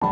We're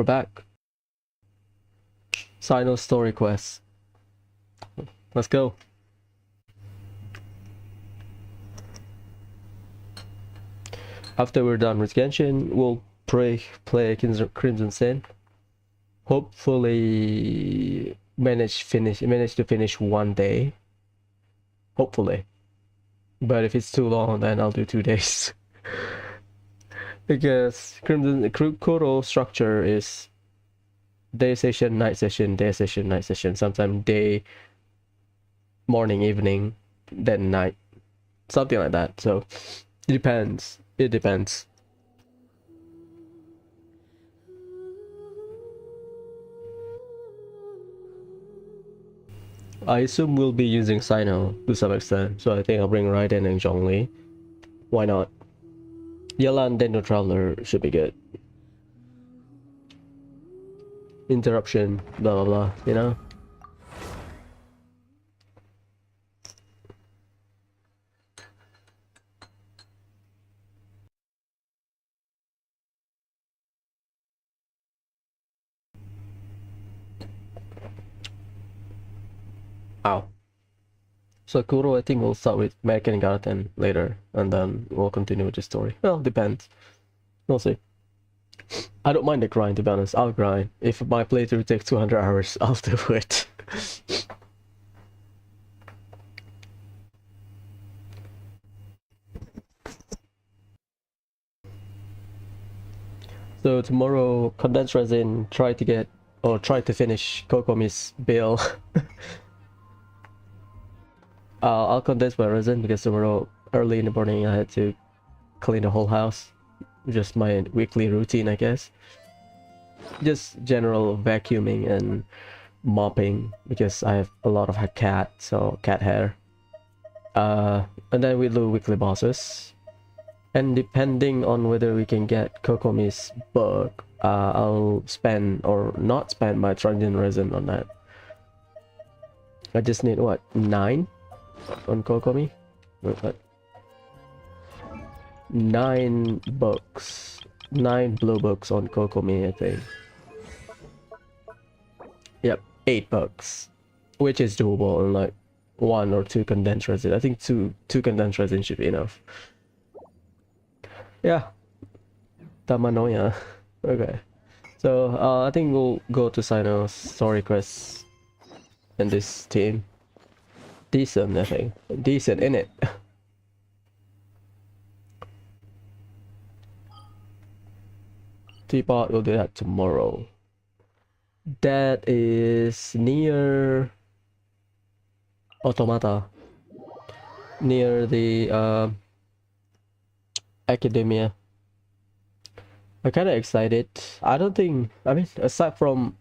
back. Cyno story quest. Let's go. After we're done with Genshin, we'll play Crimson Sin. Hopefully manage to finish one day. Hopefully. But if it's too long, then I'll do 2 days. Because Kuro structure is day session, night session, day session, night session, sometimes day, morning, evening, then night, something like that. So it depends. It depends. I assume we'll be using Cyno to some extent, so I think I'll bring Raiden and Zhongli. Why not? Yalan Dendo Traveler should be good. Interruption, blah blah blah, you know? Ow. So Kuro, I think we'll start with Meg and Garten later, and then we'll continue with the story. Well, depends. We'll see. I don't mind the grind, to be honest. I'll grind. If my playthrough takes 200 hours, I'll do it. So tomorrow, condensed resin, try to finish Kokomi's bill. I'll condense my resin because tomorrow early in the morning I had to clean the whole house. Just my weekly routine, I guess. Just general vacuuming and mopping because I have a lot of cat hair. And then we do weekly bosses. And depending on whether we can get Kokomi's book, I'll spend or not spend my transient resin on that. I just need what, 9 on Kokomi? What? 9 books, 9 blue books on Kokomi, I think. Yep, 8 books, which is doable on like 1 or 2 condensed resin. I think two condensed resin should be enough. Yeah, Tamanoya. Okay, so I think we'll go to Cyno's story quest and this team. Decent, I think. Decent in it. Teapot will do that tomorrow. That is near automata near the academia. I'm kind of excited. I mean, aside from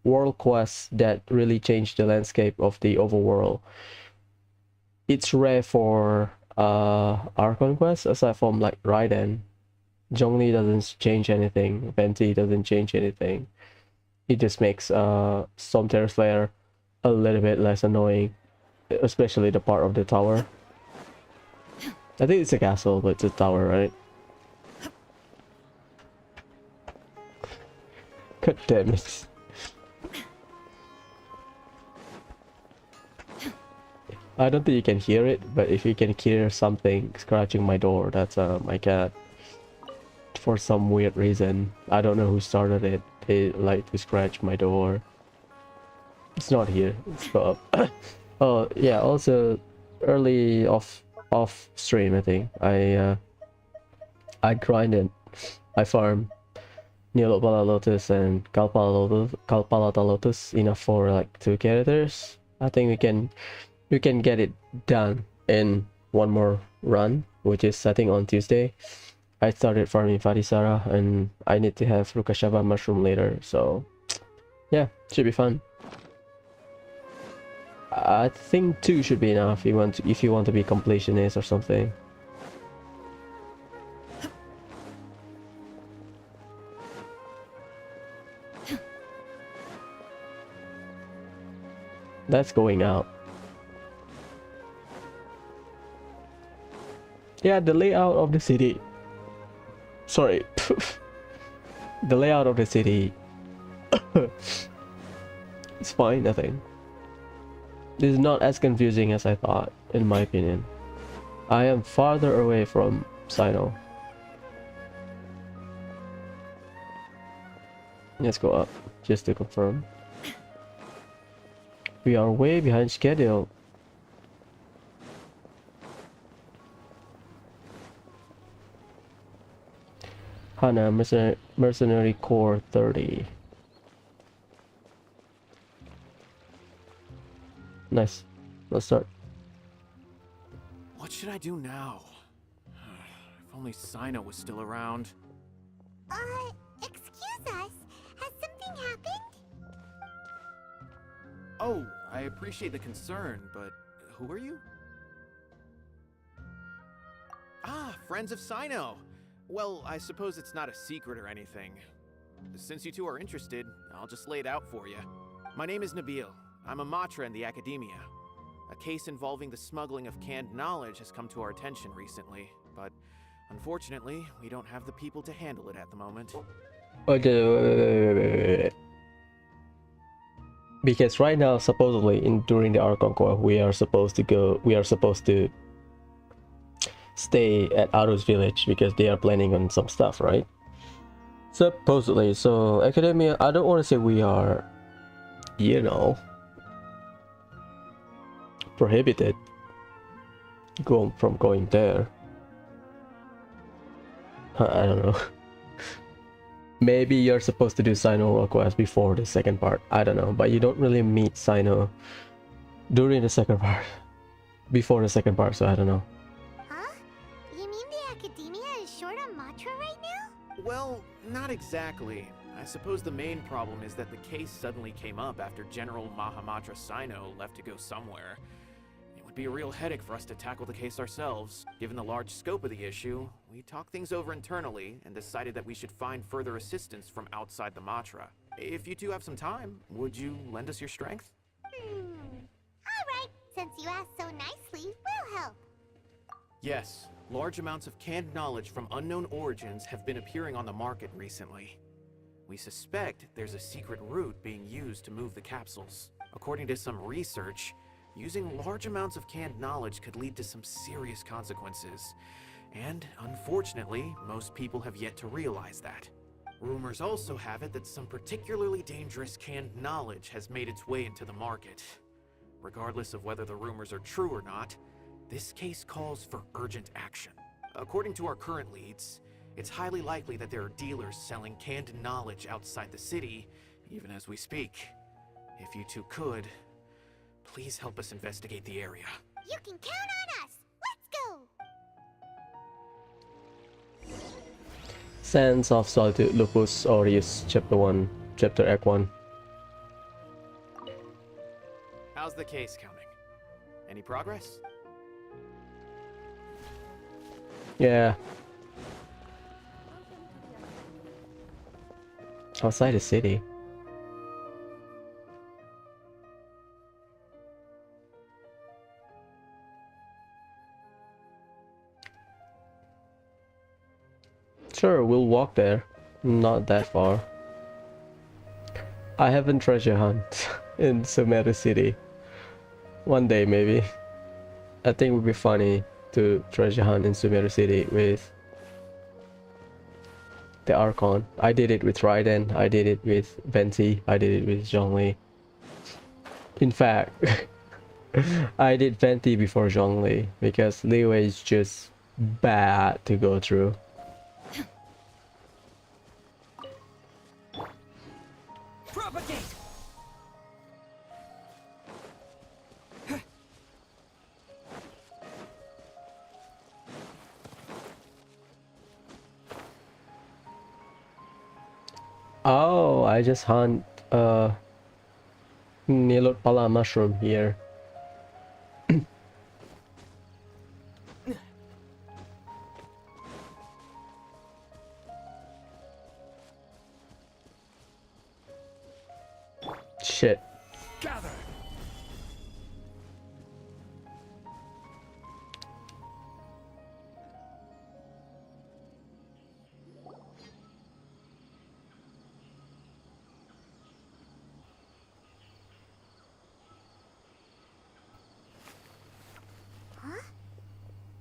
world quests that really change the landscape of the overworld, it's rare for Archon quests aside from like Raiden. Zhongli doesn't change anything, Venti doesn't change anything. It just makes Storm Terror Slayer a little bit less annoying, especially the part of the tower. I think it's a castle, but it's a tower, right? God damn it. I don't think you can hear it, but if you can hear something scratching my door, that's my cat. For some weird reason, I don't know who started it. They like to scratch my door. It's not here. Let's go up. Oh yeah. Also, early off stream, I think I grinded. I farmed Neolopala Lotus and Kalpalata Lotus enough for like 2 characters. I think we can get it done in one more run, which is I think on Tuesday. I started farming Farisara and I need to have Rukashaba mushroom later, so yeah, should be fun. I think 2 should be enough if you want to be completionist or something. That's going out. Yeah, the layout of the city. Sorry. The layout of the city. It's fine, I think. This is not as confusing as I thought, in my opinion. I am farther away from Cyno. Let's go up, just to confirm. We are way behind schedule. Hana, Mercenary Core 30. Nice. Let's start. What should I do now? If only Cyno was still around. Excuse us. Has something happened? Oh, I appreciate the concern, but who are you? Ah, friends of Cyno. Well, I suppose it's not a secret or anything. Since you two are interested, I'll just lay it out for you. My name is Nabil. I'm a Matra in the Academia. A case involving the smuggling of canned knowledge has come to our attention recently, but unfortunately, we don't have the people to handle it at the moment. Wait. Because right now, supposedly, during the Archon Core, we are supposed to stay at Aru's village because they are planning on some stuff, right? Supposedly. So Academia, I don't want to say we are, you know, prohibited from going there. I don't know. Maybe you're supposed to do Cyno request before the second part. I don't know, but you don't really meet Cyno during the second part. Before the second part, so I don't know. Huh? You mean the Academia is short on Matra right now? Well, not exactly. I suppose the main problem is that the case suddenly came up after General Mahamatra Cyno left to go somewhere. It would be a real headache for us to tackle the case ourselves. Given the large scope of the issue, we talked things over internally and decided that we should find further assistance from outside the Matra. If you two have some time, would you lend us your strength? Alright, since you asked so nicely, we'll help. Yes, large amounts of canned knowledge from unknown origins have been appearing on the market recently. We suspect there's a secret route being used to move the capsules. According to some research, using large amounts of canned knowledge could lead to some serious consequences. And unfortunately, most people have yet to realize that. Rumors also have it that some particularly dangerous canned knowledge has made its way into the market. Regardless of whether the rumors are true or not, this case calls for urgent action. According to our current leads, it's highly likely that there are dealers selling canned knowledge outside the city, even as we speak. If you two could, Please help us investigate the area. You can count on us. Let's go. Sands of Solitude, Lupus Aureus, Chapter Act 1. How's the case coming? Any progress? Yeah. Outside the city. Sure, we'll walk there. Not that far. I haven't treasure hunt in Sumeru City. One day maybe. I think it would be funny to treasure hunt in Sumeru City with the Archon. I did it with Raiden, I did it with Venti, I did it with Zhongli. In fact, I did Venti before Zhongli because Liyue is just bad to go through. Propagate! Oh, I just hunt Nilot Pala mushroom here. Shit. Gather! Huh?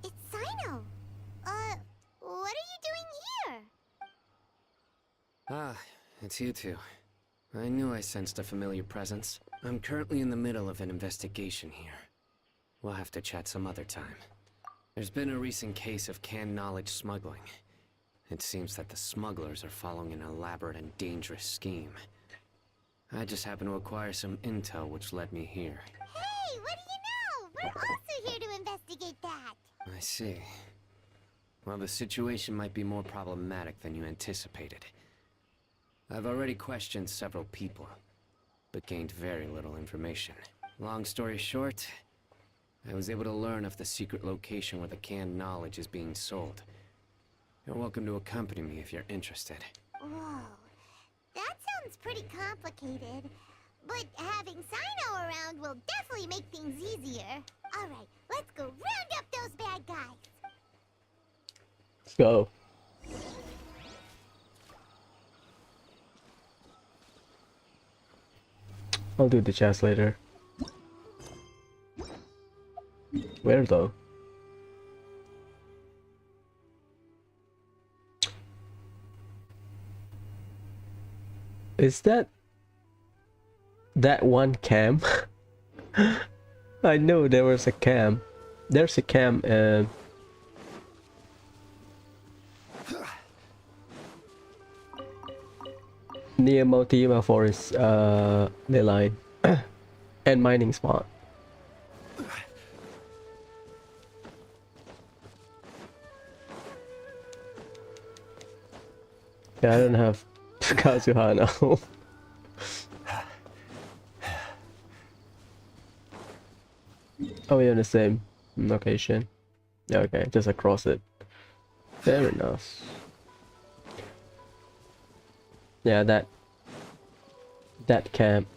It's Cyno. What are you doing here? Ah, it's you two. I knew I sensed a familiar presence. I'm currently in the middle of an investigation here. We'll have to chat some other time. There's been a recent case of canned knowledge smuggling. It seems that the smugglers are following an elaborate and dangerous scheme. I just happened to acquire some intel which led me here. Hey, what do you know? We're also here to investigate that. I see. Well, the situation might be more problematic than you anticipated. I've already questioned several people, but gained very little information. Long story short, I was able to learn of the secret location where the canned knowledge is being sold. You're welcome to accompany me if you're interested. Whoa, that sounds pretty complicated. But having Cyno around will definitely make things easier. All right, let's go round up those bad guys. Let's go. I'll do the chest later. Where though? Is that one cam? I know there was a cam. There's a cam near Motima Forest ley line and mining spot. Yeah, I don't have Kazuha now. Oh, we're on the same location. Yeah, okay, just across it. Fair enough. Yeah, that camp.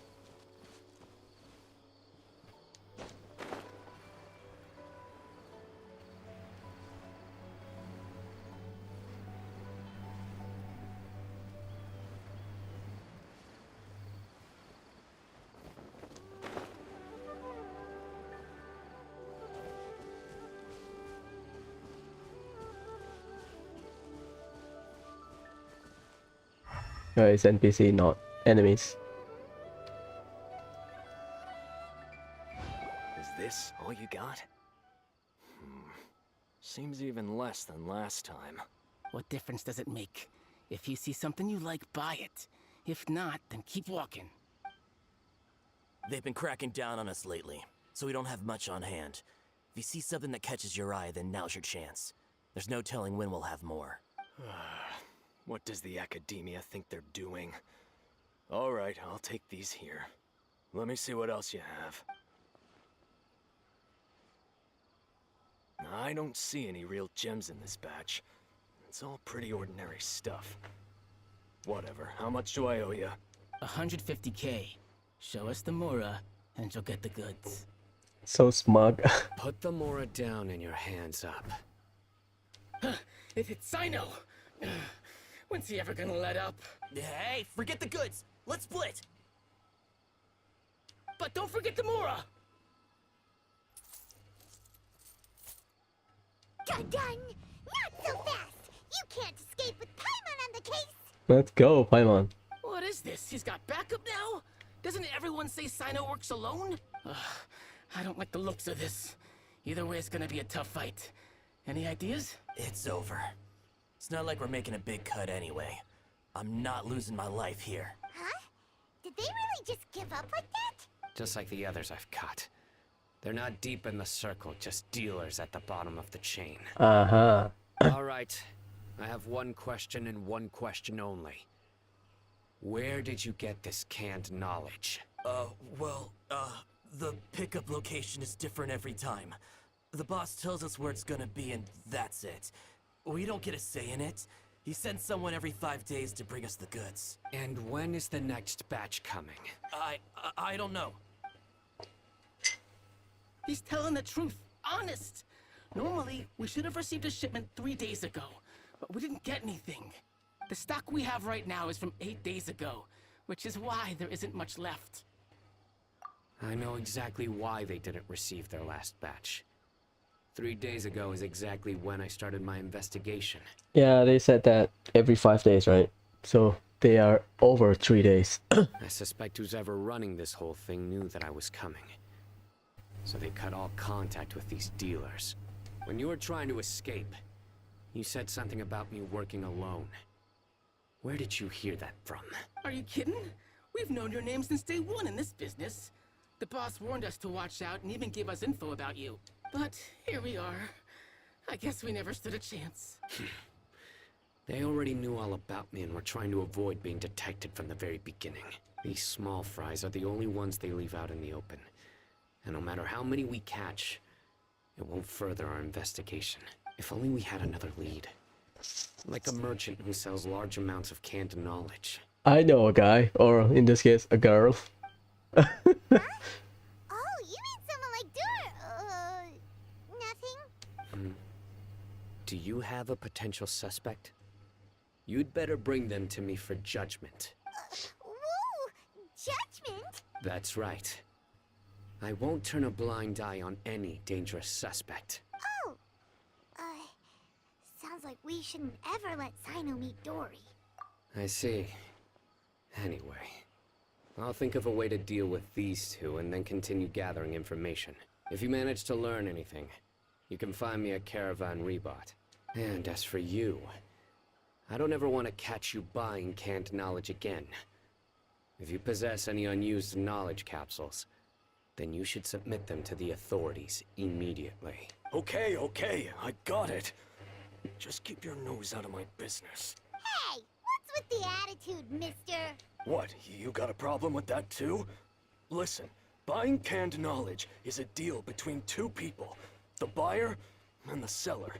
Oh, it's NPC, not enemies. Is this all you got? Seems even less than last time. What difference does it make? If you see something you like, buy it. If not, then keep walking. They've been cracking down on us lately, so we don't have much on hand. If you see something that catches your eye, then now's your chance. There's no telling when we'll have more. What does the Academia think they're doing? Alright, I'll take these here. Let me see what else you have. I don't see any real gems in this batch. It's all pretty ordinary stuff. Whatever, how much do I owe you? 150K. Show us the Mora, and you'll get the goods. So smug. Put the Mora down and your hands up. It's Cyno! When's he ever gonna let up? Hey, forget the goods! Let's split! But don't forget the Mora! Dun dun! Not so fast! You can't escape with Paimon on the case! Let's go, Paimon. What is this? He's got backup now? Doesn't everyone say Cyno works alone? I don't like the looks of this. Either way, it's gonna be a tough fight. Any ideas? It's over. It's not like we're making a big cut anyway. I'm not losing my life here. Huh? Did they really just give up like that? Just like the others I've caught. They're not deep in the circle, just dealers at the bottom of the chain. Uh-huh. All right. I have one question and one question only. Where did you get this canned knowledge? The pickup location is different every time. The boss tells us where it's gonna be and that's it. We don't get a say in it. He sends someone every 5 days to bring us the goods. And when is the next batch coming? I don't know. He's telling the truth. Honest. Normally, we should have received a shipment 3 days ago, but we didn't get anything. The stock we have right now is from 8 days ago, which is why there isn't much left. I know exactly why they didn't receive their last batch. 3 days ago is exactly when I started my investigation. Yeah, they said that every 5 days, right? So they are over 3 days. I suspect who's ever running this whole thing knew that I was coming. So they cut all contact with these dealers. When you were trying to escape, you said something about me working alone. Where did you hear that from? Are you kidding? We've known your name since day one in this business. The boss warned us to watch out and even gave us info about you. But here we are. I guess we never stood a chance. They already knew all about me and were trying to avoid being detected from the very beginning. These small fries are the only ones they leave out in the open. And no matter how many we catch, it won't further our investigation. If only we had another lead. Like a merchant who sells large amounts of canned knowledge. I know a guy, or in this case, a girl. Huh? Oh, you mean someone like nothing? Do you have a potential suspect? You'd better bring them to me for judgment. Whoa! Judgment? That's right. I won't turn a blind eye on any dangerous suspect. Oh! Sounds like we shouldn't ever let Cyno meet Dory. I see. Anyway, I'll think of a way to deal with these two and then continue gathering information. If you manage to learn anything, you can find me at Caravan Rebot. And as for you, I don't ever want to catch you buying canned knowledge again. If you possess any unused knowledge capsules, then you should submit them to the authorities immediately. Okay, I got it. Just keep your nose out of my business. Hey! What's with the attitude, mister? What, you got a problem with that too? Listen, buying canned knowledge is a deal between two people, the buyer and the seller.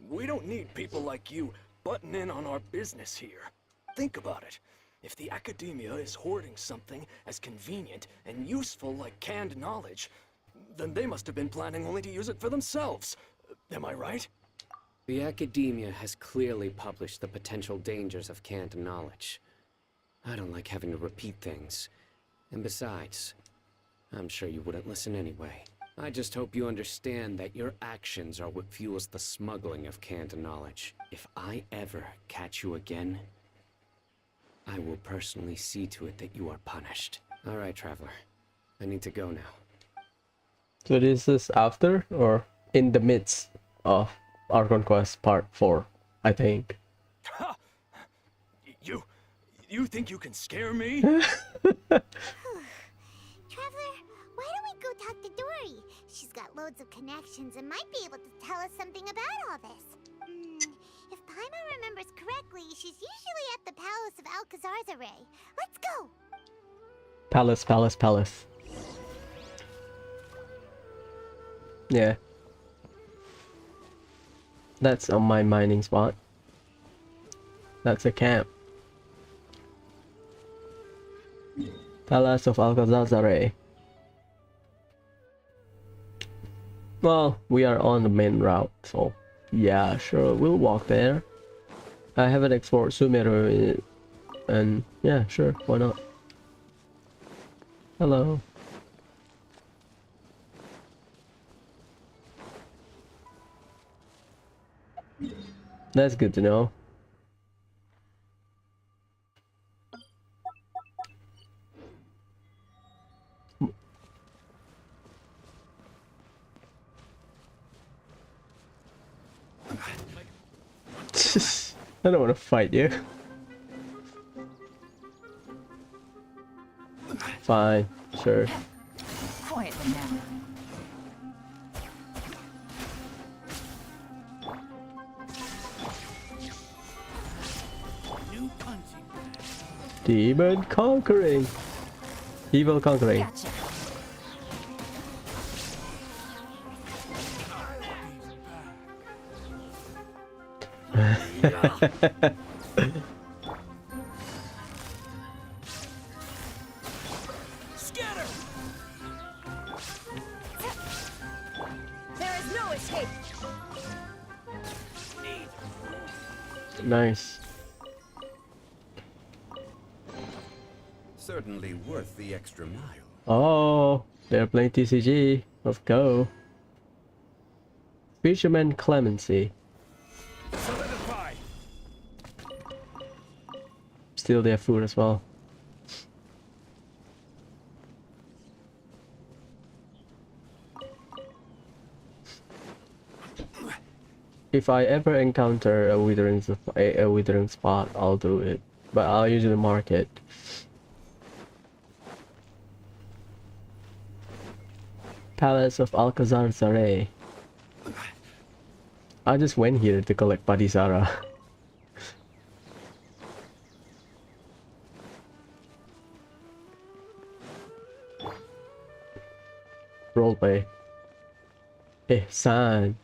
We don't need people like you butting in on our business here. Think about it. If the Academia is hoarding something as convenient and useful like canned knowledge, then they must have been planning only to use it for themselves. Am I right? The Academia has clearly published the potential dangers of canned knowledge. I don't like having to repeat things. And besides, I'm sure you wouldn't listen anyway. I just hope you understand that your actions are what fuels the smuggling of canned knowledge. If I ever catch you again, I will personally see to it that you are punished. All right, Traveler. I need to go now. So this is after or in the midst of our Conquest Part 4, I think. Ha! You think you can scare me? Traveler, talk to Dory. She's got loads of connections and might be able to tell us something about all this. If Paimon remembers correctly, she's usually at the Palace of Alcazar's Array. Let's go! Palace, palace, palace. Yeah. That's on my mining spot. That's a camp. Palace of Alcazar. Well, we are on the main route, so yeah, sure, we'll walk there. I haven't explored Sumeru, and yeah, sure, why not? Hello. That's good to know. I don't want to fight you. Fine, sure. Quietly now. New punching. Demon conquering. Evil conquering. Gotcha. Scatter! There is no escape. Nice. Certainly worth the extra mile. Oh, they're playing TCG. Let's go. Fisherman Clemency. Solidify! Steal their food as well. If I ever encounter a withering spot, I'll do it. But I'll usually mark it. Palace of Alcazar Zaray. I just went here to collect Padisara. Roleplay. Ihsan.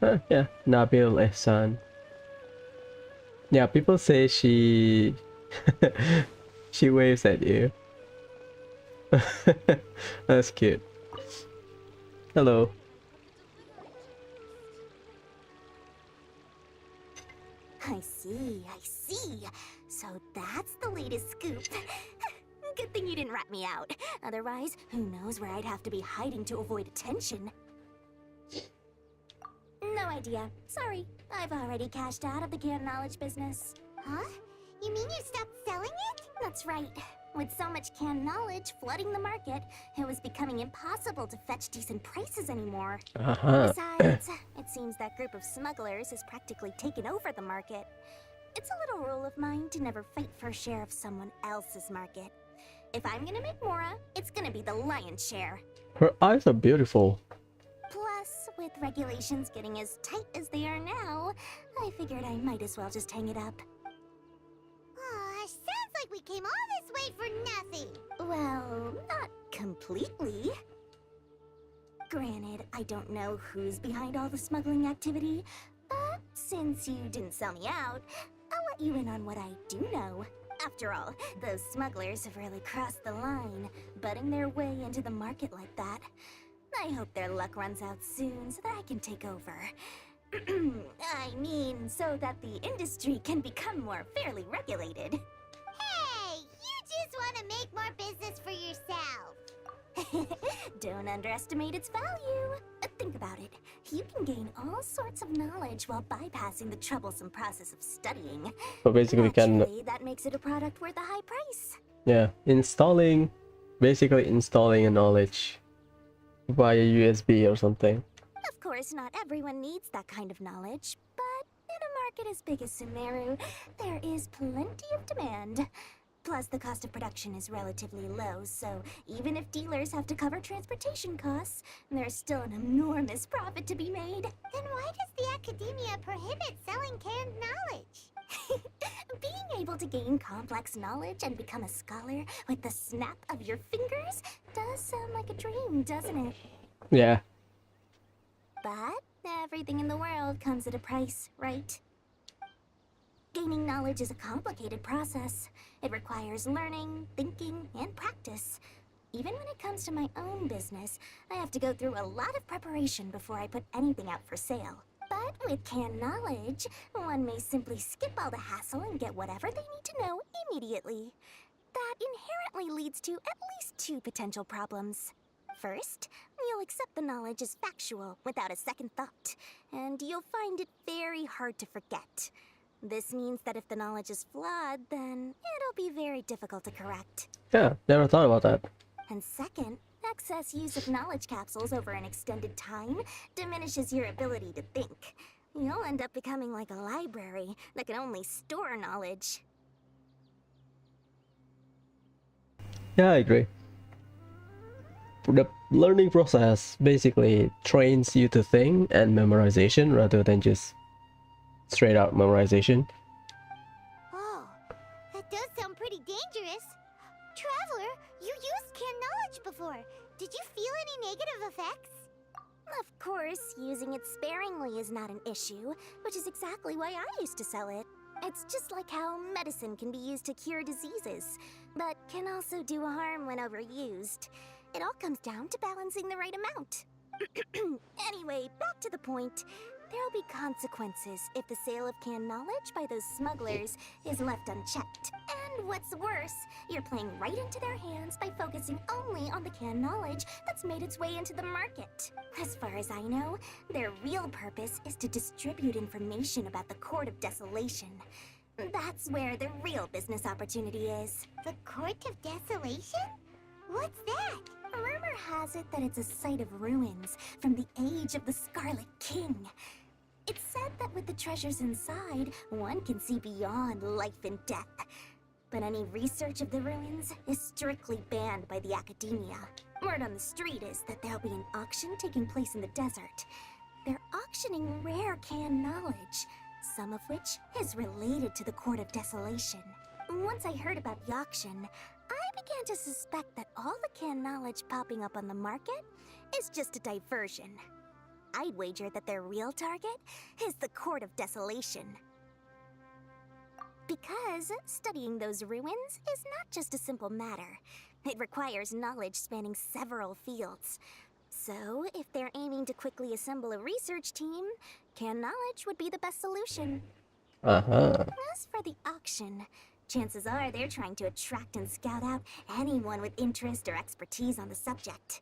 Huh, yeah, Nabil Ihsan. Yeah, people say she she waves at you. That's cute. Hello. I see. So that's the latest scoop. Good thing you didn't rat me out. Otherwise, who knows where I'd have to be hiding to avoid attention. No idea. Sorry. I've already cashed out of the canned knowledge business. Huh? You mean you stopped selling it? That's right. With so much canned knowledge flooding the market, it was becoming impossible to fetch decent prices anymore. Besides, it seems that group of smugglers has practically taken over the market. It's a little rule of mine to never fight for a share of someone else's market. If I'm gonna make Mora, it's gonna be the lion's share. Her eyes are beautiful. Plus, with regulations getting as tight as they are now, I figured I might as well just hang it up. Sounds like we came all this way for nothing. Well, not completely. Granted, I don't know who's behind all the smuggling activity, but since you didn't sell me out, I'll let you in on what I do know. After all, those smugglers have really crossed the line, butting their way into the market like that. I hope their luck runs out soon so that I can take over. I mean, so that the industry can become more fairly regulated. Hey, you just want to make more business for yourself. Don't underestimate its value. Think about it. You can gain all sorts of knowledge while bypassing the troublesome process of studying. So basically, Naturally, that makes it a product worth a high price. yeah, basically installing a knowledge via USB or something. Of course, not everyone needs that kind of knowledge, but in a market as big as Sumeru, there is plenty of demand. Plus, the cost of production is relatively low, so even if dealers have to cover transportation costs, there's still an enormous profit to be made. Then why does the academia prohibit selling canned knowledge? Being able to gain complex knowledge and become a scholar with the snap of your fingers does sound like a dream, doesn't it? Yeah. But everything in the world comes at a price, right? Gaining knowledge is a complicated process. It requires learning, thinking, and practice. Even when it comes to my own business, I have to go through a lot of preparation before I put anything out for sale. But with canned knowledge, one may simply skip all the hassle and get whatever they need to know immediately. That inherently leads to at least two potential problems. First, you'll accept the knowledge as factual without a second thought, and you'll find it very hard to forget. This means that if the knowledge is flawed, then it'll be very difficult to correct. Yeah, never thought about that. And second, excess use of knowledge capsules over an extended time diminishes your ability to think. You'll end up becoming like a library that can only store knowledge. Yeah, I agree. The learning process basically trains you to think and memorization rather than just straight out memorization. Oh, that does sound pretty dangerous. Traveler, you used canned knowledge before. Did you feel any negative effects? Of course, using it sparingly is not an issue, which is exactly why I used to sell it. It's just like how medicine can be used to cure diseases, but can also do harm when overused. It all comes down to balancing the right amount. Anyway, back to the point. There'll be consequences if the sale of canned knowledge by those smugglers is left unchecked. And what's worse, you're playing right into their hands by focusing only on the canned knowledge that's made its way into the market. As far as I know, their real purpose is to distribute information about the Court of Desolation. That's where the real business opportunity is. The Court of Desolation? What's that? Rumor has it that it's a site of ruins from the age of the Scarlet King. It's said that with the treasures inside, one can see beyond life and death. But any research of the ruins is strictly banned by the academia. Word on the street is that there'll be an auction taking place in the desert. They're auctioning rare canned knowledge, some of which is related to the Court of Desolation. Once I heard about the auction, I began to suspect that all the canned knowledge popping up on the market is just a diversion. I'd wager that their real target is the Court of Desolation. Because studying those ruins is not just a simple matter. It requires knowledge spanning several fields. So, if they're aiming to quickly assemble a research team, canned knowledge would be the best solution. Uh-huh. As for the auction, chances are they're trying to attract and scout out anyone with interest or expertise on the subject.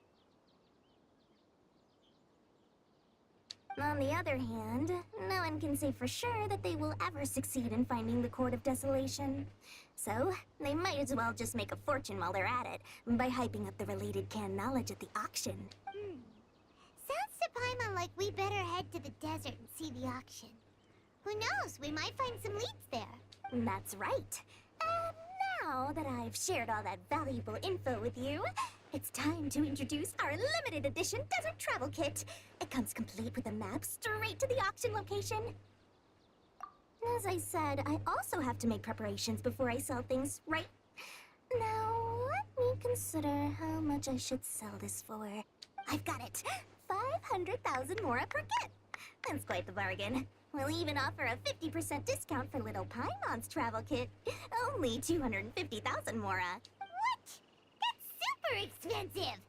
On the other hand, no one can say for sure that they will ever succeed in finding the Court of Desolation. So, they might as well just make a fortune while they're at it by hyping up the related canned knowledge at the auction. Sounds to Paimon like we better head to the desert and see the auction. Who knows, we might find some leads there. That's right. And now that I've shared all that valuable info with you, it's time to introduce our limited edition desert travel kit. It comes complete with a map straight to the auction location. As I said, I also have to make preparations before I sell things, right? Now, let me consider how much I should sell this for. I've got it! 500,000 mora per kit! That's quite the bargain. We'll even offer a 50% discount for little Paimon's travel kit. Only 250,000 mora. What? That's super expensive!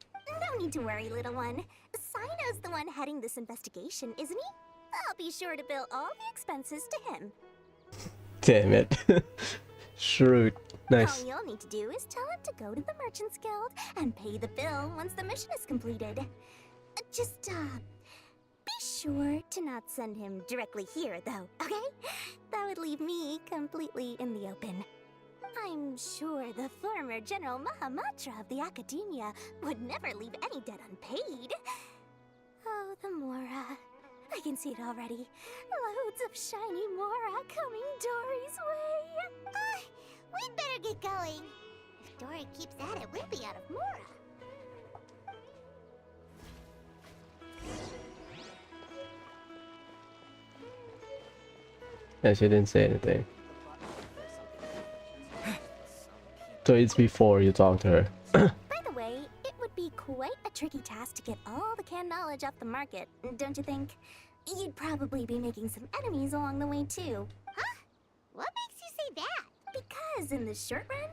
No need to worry, little one. Cyno's the one heading this investigation, isn't he? I'll be sure to bill all the expenses to him. Damn it. Shrewd. Nice. All you'll need to do is tell him to go to the Merchants Guild and pay the bill once the mission is completed. Just, be sure to not send him directly here, though, okay? That would leave me completely in the open. I'm sure the former General Mahamatra of the Academia would never leave any debt unpaid. Oh, the Mora. I can see it already. Loads of shiny Mora coming Dory's way. We'd better get going. If Dora keeps at it, we'll be out of Mora. Yeah, she didn't say anything. So it's before you talk to her. By the way, it would be quite a tricky task to get all the canned knowledge off the market, don't you think? You'd probably be making some enemies along the way too. Huh? What makes you say that? Because in the short run,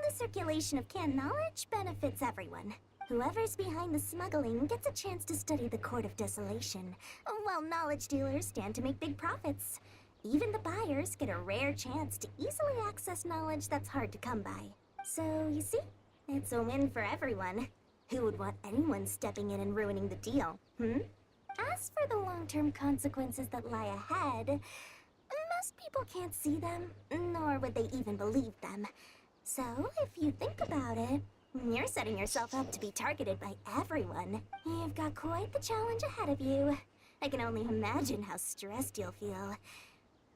the circulation of canned knowledge benefits everyone. Whoever's behind the smuggling gets a chance to study the Court of Desolation, while knowledge dealers stand to make big profits. Even the buyers get a rare chance to easily access knowledge that's hard to come by. So, you see, it's a win for everyone. Who would want anyone stepping in and ruining the deal, As for the long-term consequences that lie ahead, most people can't see them, nor would they even believe them. So, if you think about it, you're setting yourself up to be targeted by everyone. You've got quite the challenge ahead of you. I can only imagine how stressed you'll feel.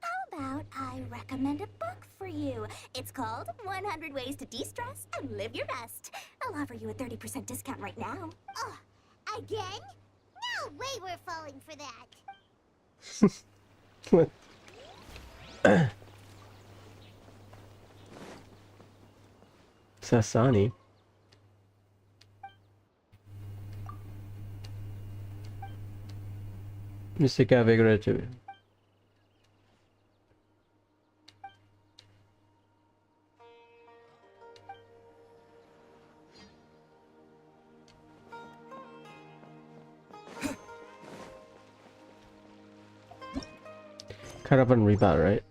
How about I recommend a book for you? It's called 100 Ways to De-Stress and Live Your Best. I'll offer you a 30% discount right now. Oh, again? No way we're falling for that. What? Sasani. Musica figurativa. Caravan rebound, right?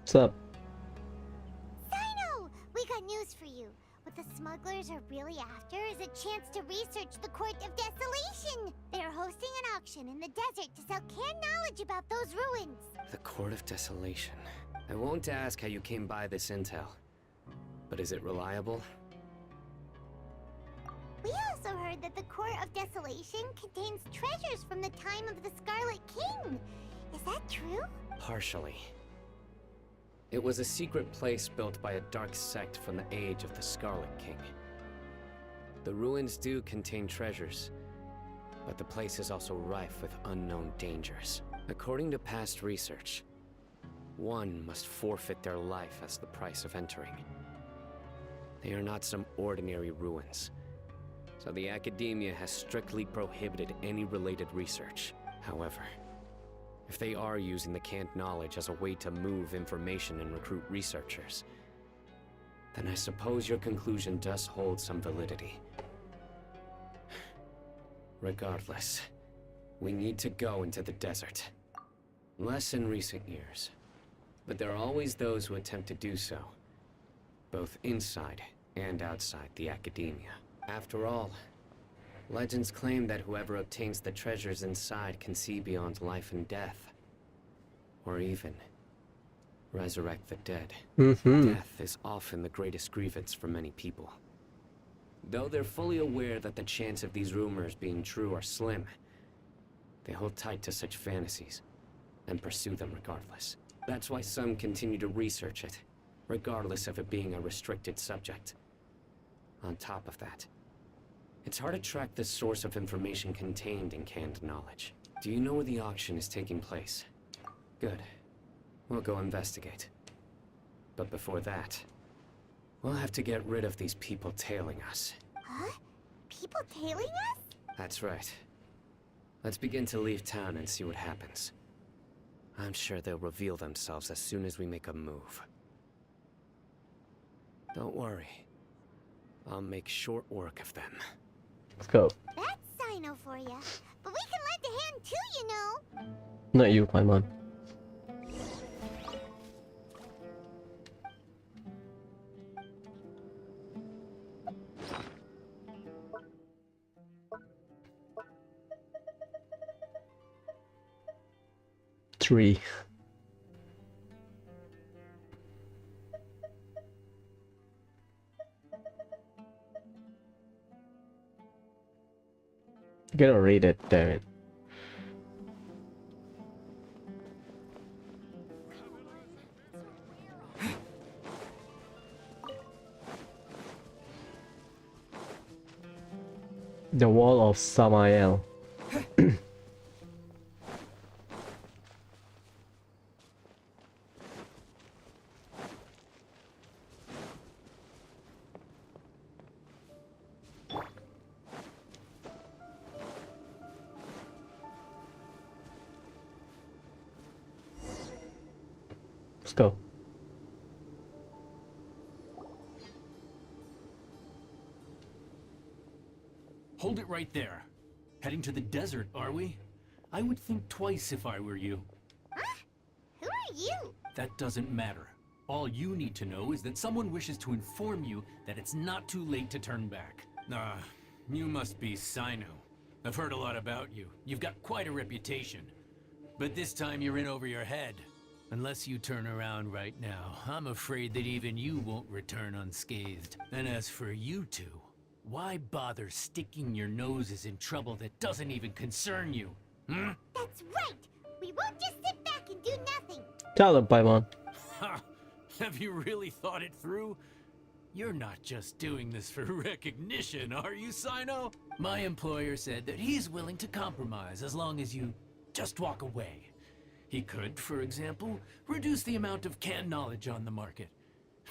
What's up? Cyno! We got news for you. What the smugglers are really after is a chance to research the Court of Desolation. They're hosting an auction in the desert to sell canned knowledge about those ruins. The Court of Desolation. I won't ask how you came by this intel. But is it reliable? We also heard that the Court of Desolation contains treasures from the time of the Scarlet King. Is that true? Partially. It was a secret place built by a dark sect from the age of the Scarlet King. The ruins do contain treasures, but the place is also rife with unknown dangers. According to past research, one must forfeit their life as the price of entering. They are not some ordinary ruins, so the Academia has strictly prohibited any related research. However, if they are using the canned knowledge as a way to move information and recruit researchers, then I suppose your conclusion does hold some validity. Regardless, we need to go into the desert. Less in recent years, but there are always those who attempt to do so, both inside and outside the Academia. After all, legends claim that whoever obtains the treasures inside can see beyond life and death. Or even resurrect the dead. Death is often the greatest grievance for many people. Though they're fully aware that the chance of these rumors being true are slim, they hold tight to such fantasies and pursue them regardless. That's why some continue to research it, regardless of it being a restricted subject. On top of that, it's hard to track the source of information contained in canned knowledge. Do you know where the auction is taking place? Good. We'll go investigate. But before that, we'll have to get rid of these people tailing us. Huh? People tailing us? That's right. Let's begin to leave town and see what happens. I'm sure they'll reveal themselves as soon as we make a move. Don't worry. I'll make short work of them. Let's go. That's Cyno for you. But we can lend a hand too, you know. Not you, Paimon. Three. I'm gonna read it, damn it. The Wall of Samael. Let's go. Hold it right there. Heading to the desert, are we? I would think twice if I were you. Huh? Who are you? That doesn't matter. All you need to know is that someone wishes to inform you that it's not too late to turn back. You must be Cyno. I've heard a lot about you. You've got quite a reputation. But this time you're in over your head. Unless you turn around right now, I'm afraid that even you won't return unscathed. And as for you two, why bother sticking your noses in trouble that doesn't even concern you? Hmm? That's right. We won't just sit back and do nothing. Tell them, Paimon. Ha! Have you really thought it through? You're not just doing this for recognition, are you, Cyno? My employer said that he's willing to compromise as long as you just walk away. He could, for example, reduce the amount of canned knowledge on the market.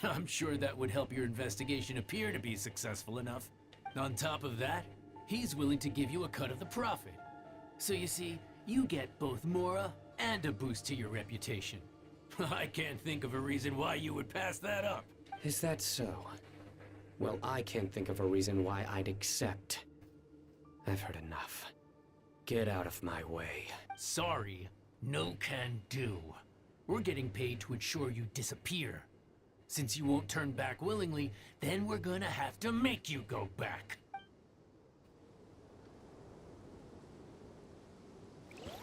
I'm sure that would help your investigation appear to be successful enough. On top of that, he's willing to give you a cut of the profit. So you see, you get both Mora and a boost to your reputation. I can't think of a reason why you would pass that up. Is that so? Well, I can't think of a reason why I'd accept. I've heard enough. Get out of my way. Sorry, no can do. We're getting paid to ensure you disappear. Since you won't turn back willingly, then we're gonna have to make you go back.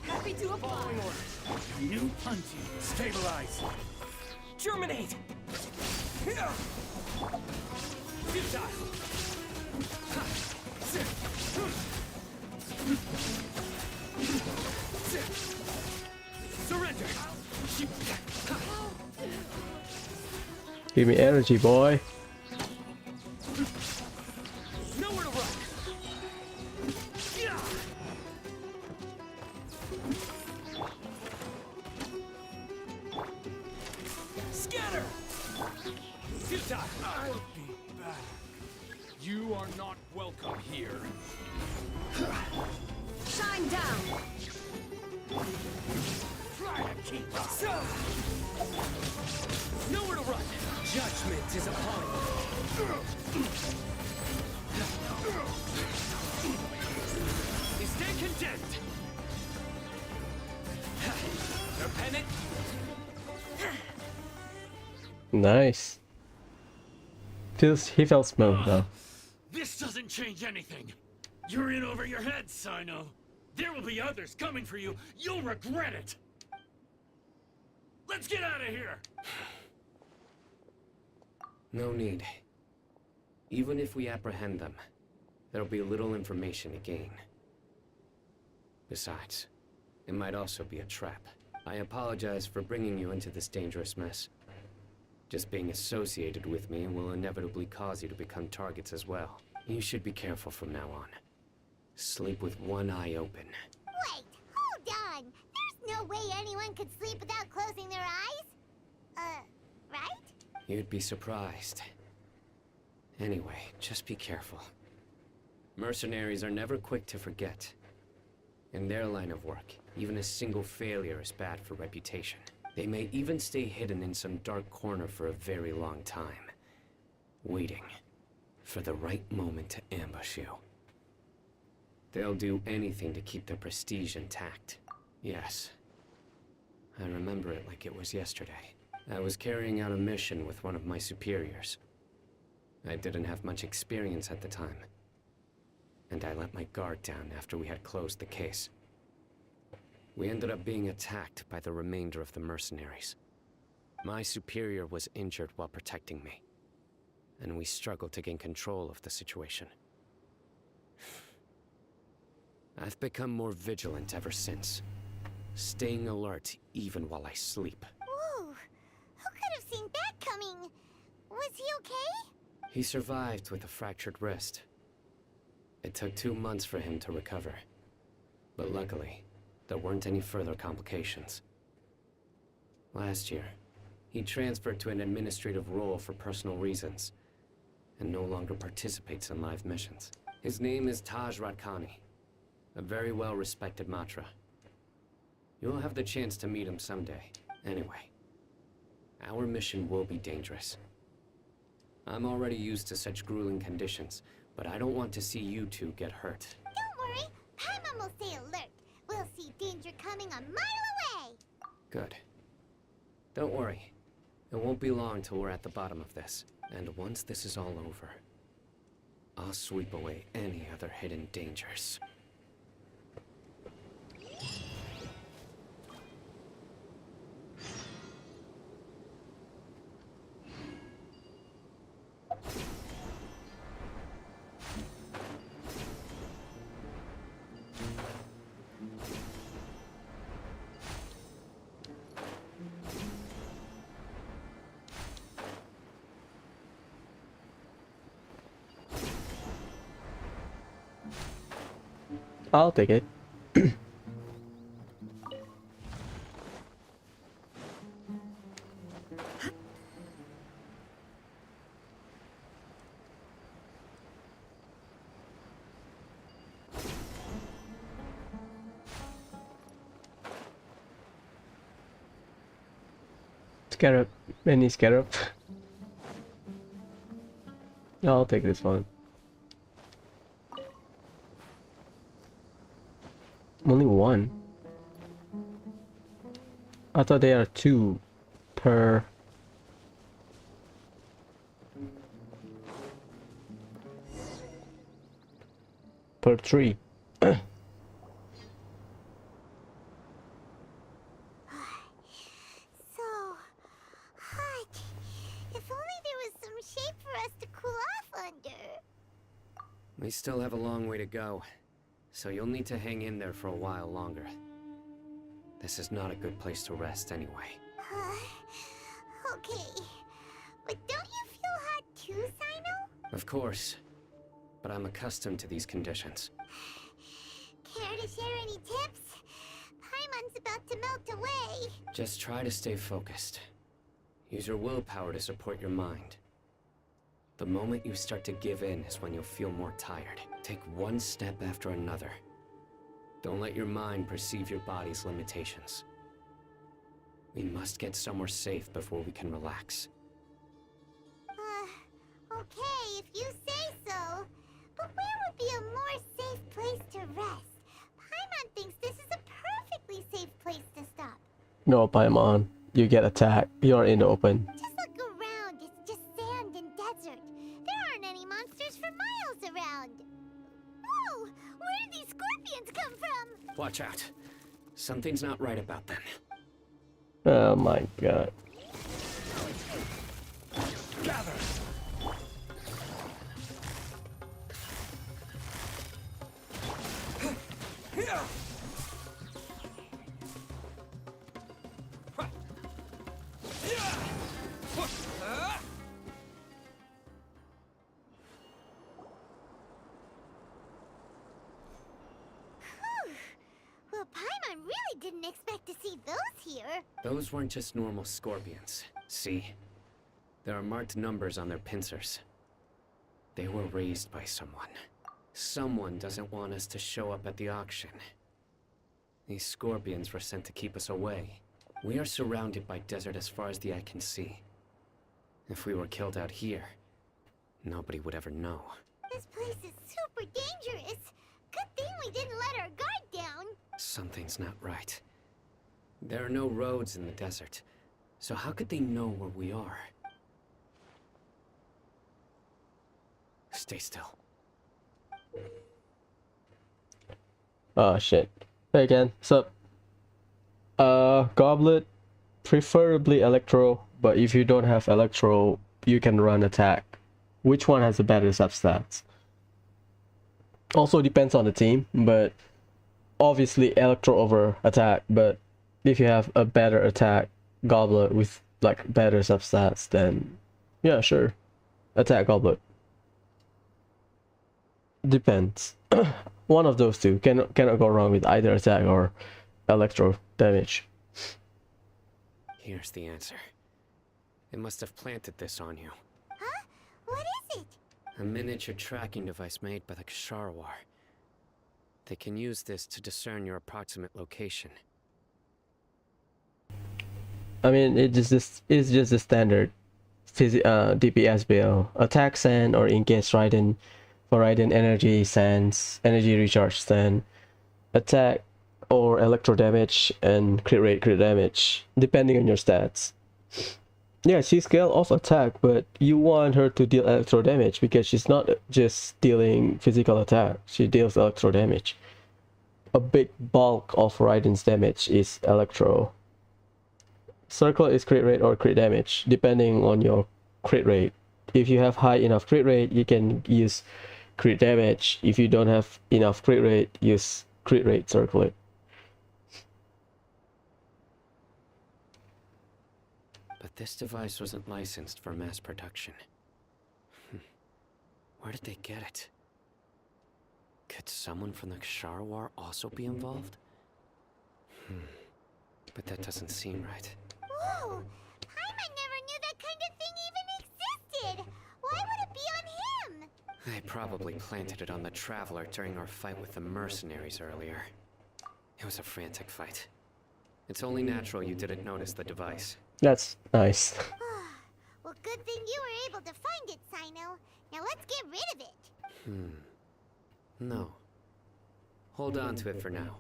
Happy to apply. New punching. Stabilize. Germinate. Here. Futile. Surrender. Give me energy, boy. Nowhere to run. Yeah. Scatter. Futile. I'll be back. You are not welcome here. Shine down. Try to keep up. Nowhere to run. Judgment is upon you. Stay condemned. Repent it. Nice. He felt smooth though. This doesn't change anything. You're in over your head, Cyno. There will be others coming for you. You'll regret it. Let's get out of here. No need. Even if we apprehend them, there'll be little information to gain. Besides, it might also be a trap. I apologize for bringing you into this dangerous mess. Just being associated with me will inevitably cause you to become targets as well. You should be careful from now on. Sleep with one eye open. Wait, hold on. There's no way anyone could sleep without closing their eyes. Right? You'd be surprised. Anyway, just be careful. Mercenaries are never quick to forget. In their line of work, even a single failure is bad for reputation. They may even stay hidden in some dark corner for a very long time, waiting for the right moment to ambush you. They'll do anything to keep their prestige intact. Yes, I remember it like it was yesterday. I was carrying out a mission with one of my superiors. I didn't have much experience at the time, and I let my guard down after we had closed the case. We ended up being attacked by the remainder of the mercenaries. My superior was injured while protecting me, and we struggled to gain control of the situation. I've become more vigilant ever since, staying alert even while I sleep. Whoa! Who could have seen that coming? Was he okay? He survived with a fractured wrist. It took 2 months for him to recover, but luckily, there weren't any further complications. Last year, he transferred to an administrative role for personal reasons, and no longer participates in live missions. His name is Taj Radkani, a very well-respected Matra. You'll have the chance to meet him someday. Anyway, our mission will be dangerous. I'm already used to such grueling conditions, but I don't want to see you two get hurt. Don't worry, Paimon will stay alert. We'll see danger coming a mile away. Good. Don't worry. It won't be long till we're at the bottom of this. And once this is all over, I'll sweep away any other hidden dangers. I'll take it. Scarab, many scarab. I'll take this one. Only one. I thought there are 2 per. Per tree. So hot. If only there was some shade for us to cool off under. We still have a long way to go, so you'll need to hang in there for a while longer. This is not a good place to rest anyway. Okay. But don't you feel hot too, Cyno? Of course, but I'm accustomed to these conditions. Care to share any tips? Paimon's about to melt away. Just try to stay focused. Use your willpower to support your mind. The moment you start to give in is when you'll feel more tired. Take one step after another. Don't let your mind perceive your body's limitations. We must get somewhere safe before we can relax. Okay, if you say so. But where would be a more safe place to rest? Paimon thinks this is a perfectly safe place to stop. No, Paimon. You get attacked. You're in the open. Just look around. It's just sand and desert. There aren't any monsters for miles around. Whoa! Where did these scorpions come from? Watch out. Something's not right about them. Oh my god. Gather! Well, Paimon really didn't expect to see those here. Those weren't just normal scorpions. See? There are marked numbers on their pincers. They were raised by someone. Someone doesn't want us to show up at the auction. These scorpions were sent to keep us away. We are surrounded by desert as far as the eye can see. If we were killed out here, nobody would ever know. This place is super dangerous. Good thing we didn't let our guard down. Something's not right. There are no roads in the desert, so how could they know where we are? Stay still. Oh shit. Hey again. So, goblet, preferably electro, but if you don't have electro, you can run attack. Which one has a better substats? Also depends on the team, but obviously electro over attack, but if you have a better attack goblet with like better substats, then yeah, sure. Attack goblet. Depends. One of those two. Cannot go wrong with either attack or electro damage. Here's the answer. It must have planted this on you. Huh? What is it? A miniature tracking device made by the Ksharawar. They can use this to discern your approximate location. I mean, it's just a standard DPS build. Attack sand or engage Raiden for Raiden energy sands, energy recharge sand, attack or electro damage, and crit rate, crit damage, depending on your stats. Yeah, she scale off attack, but you want her to deal electro damage because she's not just dealing physical attack, she deals electro damage. A big bulk of Raiden's damage is electro. Circle is crit rate or crit damage, depending on your crit rate. If you have high enough crit rate, you can use crit damage. If you don't have enough crit rate, use crit rate circlet. But this device wasn't licensed for mass production. Where did they get it? Could someone from the Ksharawar also be involved? But that doesn't seem right. Whoa! Paimon never knew that kind of thing even existed! Why would it be on him? They probably planted it on the Traveler during our fight with the mercenaries earlier. It was a frantic fight. It's only natural you didn't notice the device. That's nice. Well, good thing you were able to find it, Cyno. Now let's get rid of it. No. Hold on to it for now.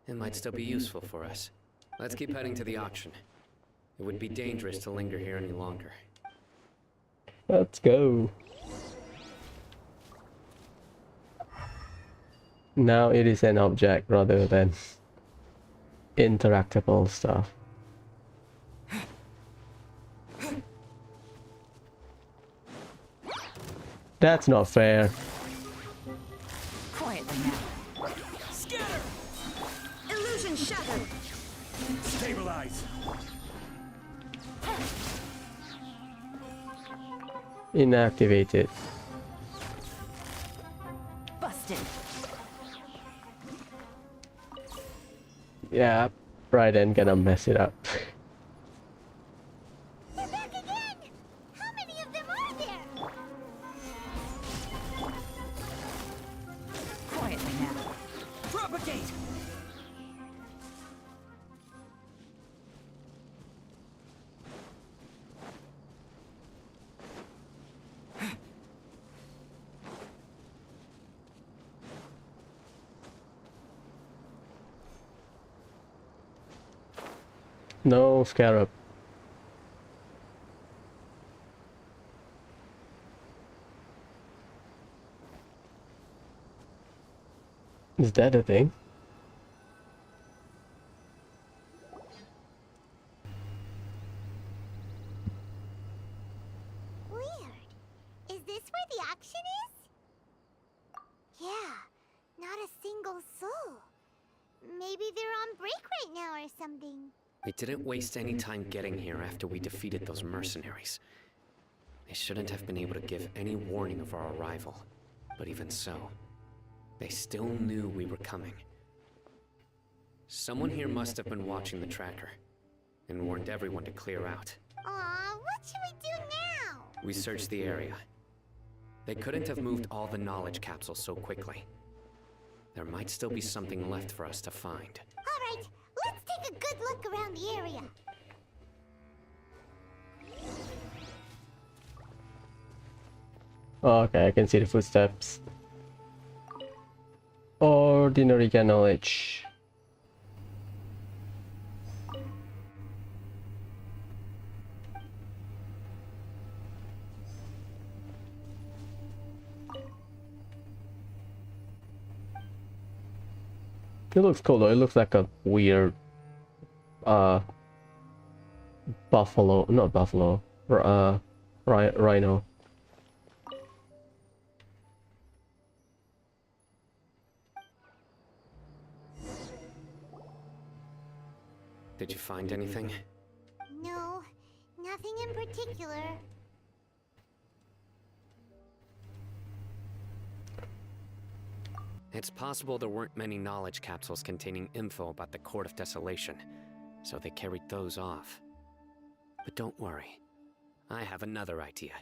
It might still be useful for us. Let's keep heading to the auction. It would be dangerous to linger here any longer. Let's go. Now it is an object rather than interactable stuff. That's not fair. Quietly now. Scatter! Illusion shattered. Stabilize! Inactivated. Busted. Yeah, Raiden gonna mess it up. They're back again! How many of them are there? Quietly now. Propagate! No scarab. Is that a thing? Weird. Is this where the auction is? Yeah, not a single soul. Maybe they're on break right now or something. They didn't waste any time getting here after we defeated those mercenaries. They shouldn't have been able to give any warning of our arrival. But even so, they still knew we were coming. Someone here must have been watching the tracker and warned everyone to clear out. Aw, what should we do now? We searched the area. They couldn't have moved all the knowledge capsules so quickly. There might still be something left for us to find. take a good look around the area. Oh, okay, I can see the footsteps. Ordinary knowledge. It looks cool though. It looks like a weird buffalo, not buffalo, rhino. Did you find anything? No, nothing in particular. It's possible there weren't many knowledge capsules containing info about the Court of Desolation, so they carried those off. But don't worry, I have another idea.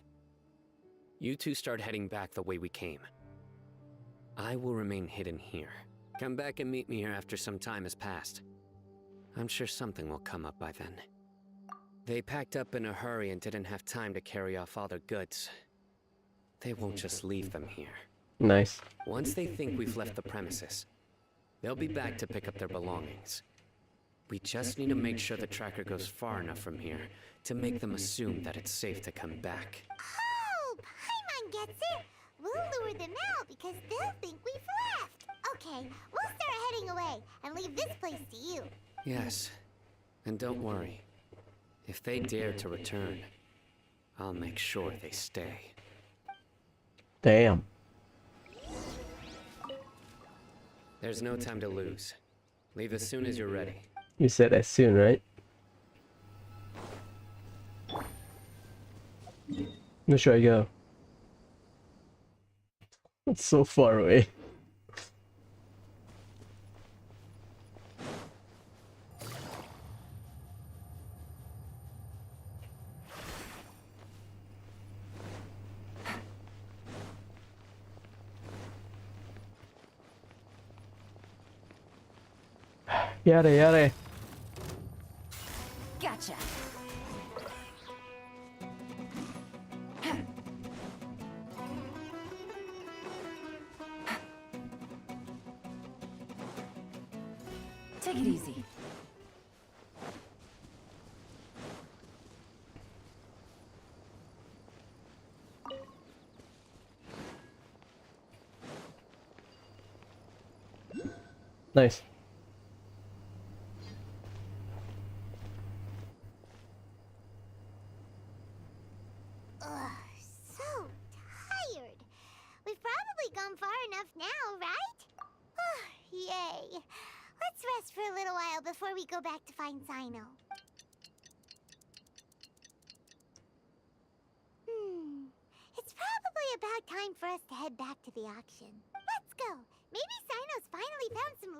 You two start heading back the way we came. I will remain hidden here. Come back and meet me here after some time has passed. I'm sure something will come up by then. They packed up in a hurry and didn't have time to carry off all their goods. They won't just leave them here. Nice. Once they think we've left the premises, they'll be back to pick up their belongings. We just need to make sure the tracker goes far enough from here to make them assume that it's safe to come back. Oh, Paimon gets it. We'll lure them out because they'll think we've left. Okay, we'll start heading away and leave this place to you. Yes, and don't worry. If they dare to return, I'll make sure they stay. Damn. There's no time to lose. Leave as soon as you're ready. You said as soon, right? Where should I go? It's so far away. Yare, yare. Gotcha. Take it easy. Nice. So tired. We've probably gone far enough now, right? Yay. Let's rest for a little while before we go back to find Cyno. It's probably about time for us to head back to the auction. Let's go. Maybe Cyno's finally found some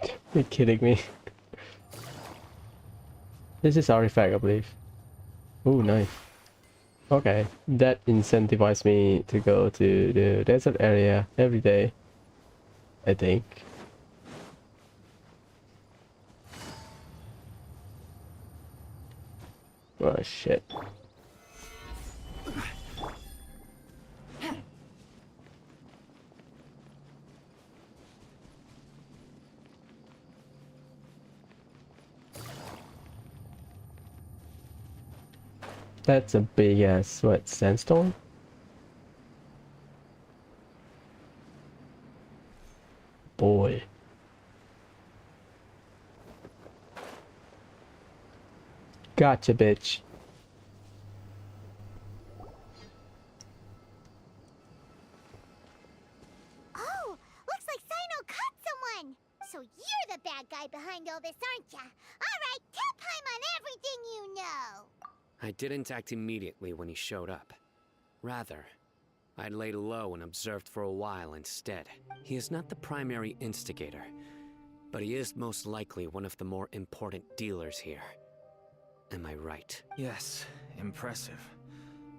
leads. You're kidding me. This is artifact, I believe. Oh, nice. Okay, that incentivized me to go to the desert area every day, I think. Oh shit. That's a big ass, what, sandstone? Boy. Gotcha, bitch. Oh, looks like Cyno caught someone. So you're the bad guy behind all this, aren't ya? All right, tell Paimon everything you know. I didn't act immediately when he showed up. Rather, I laid low and observed for a while instead. He is not the primary instigator, but he is most likely one of the more important dealers here. Am I right? Yes, impressive.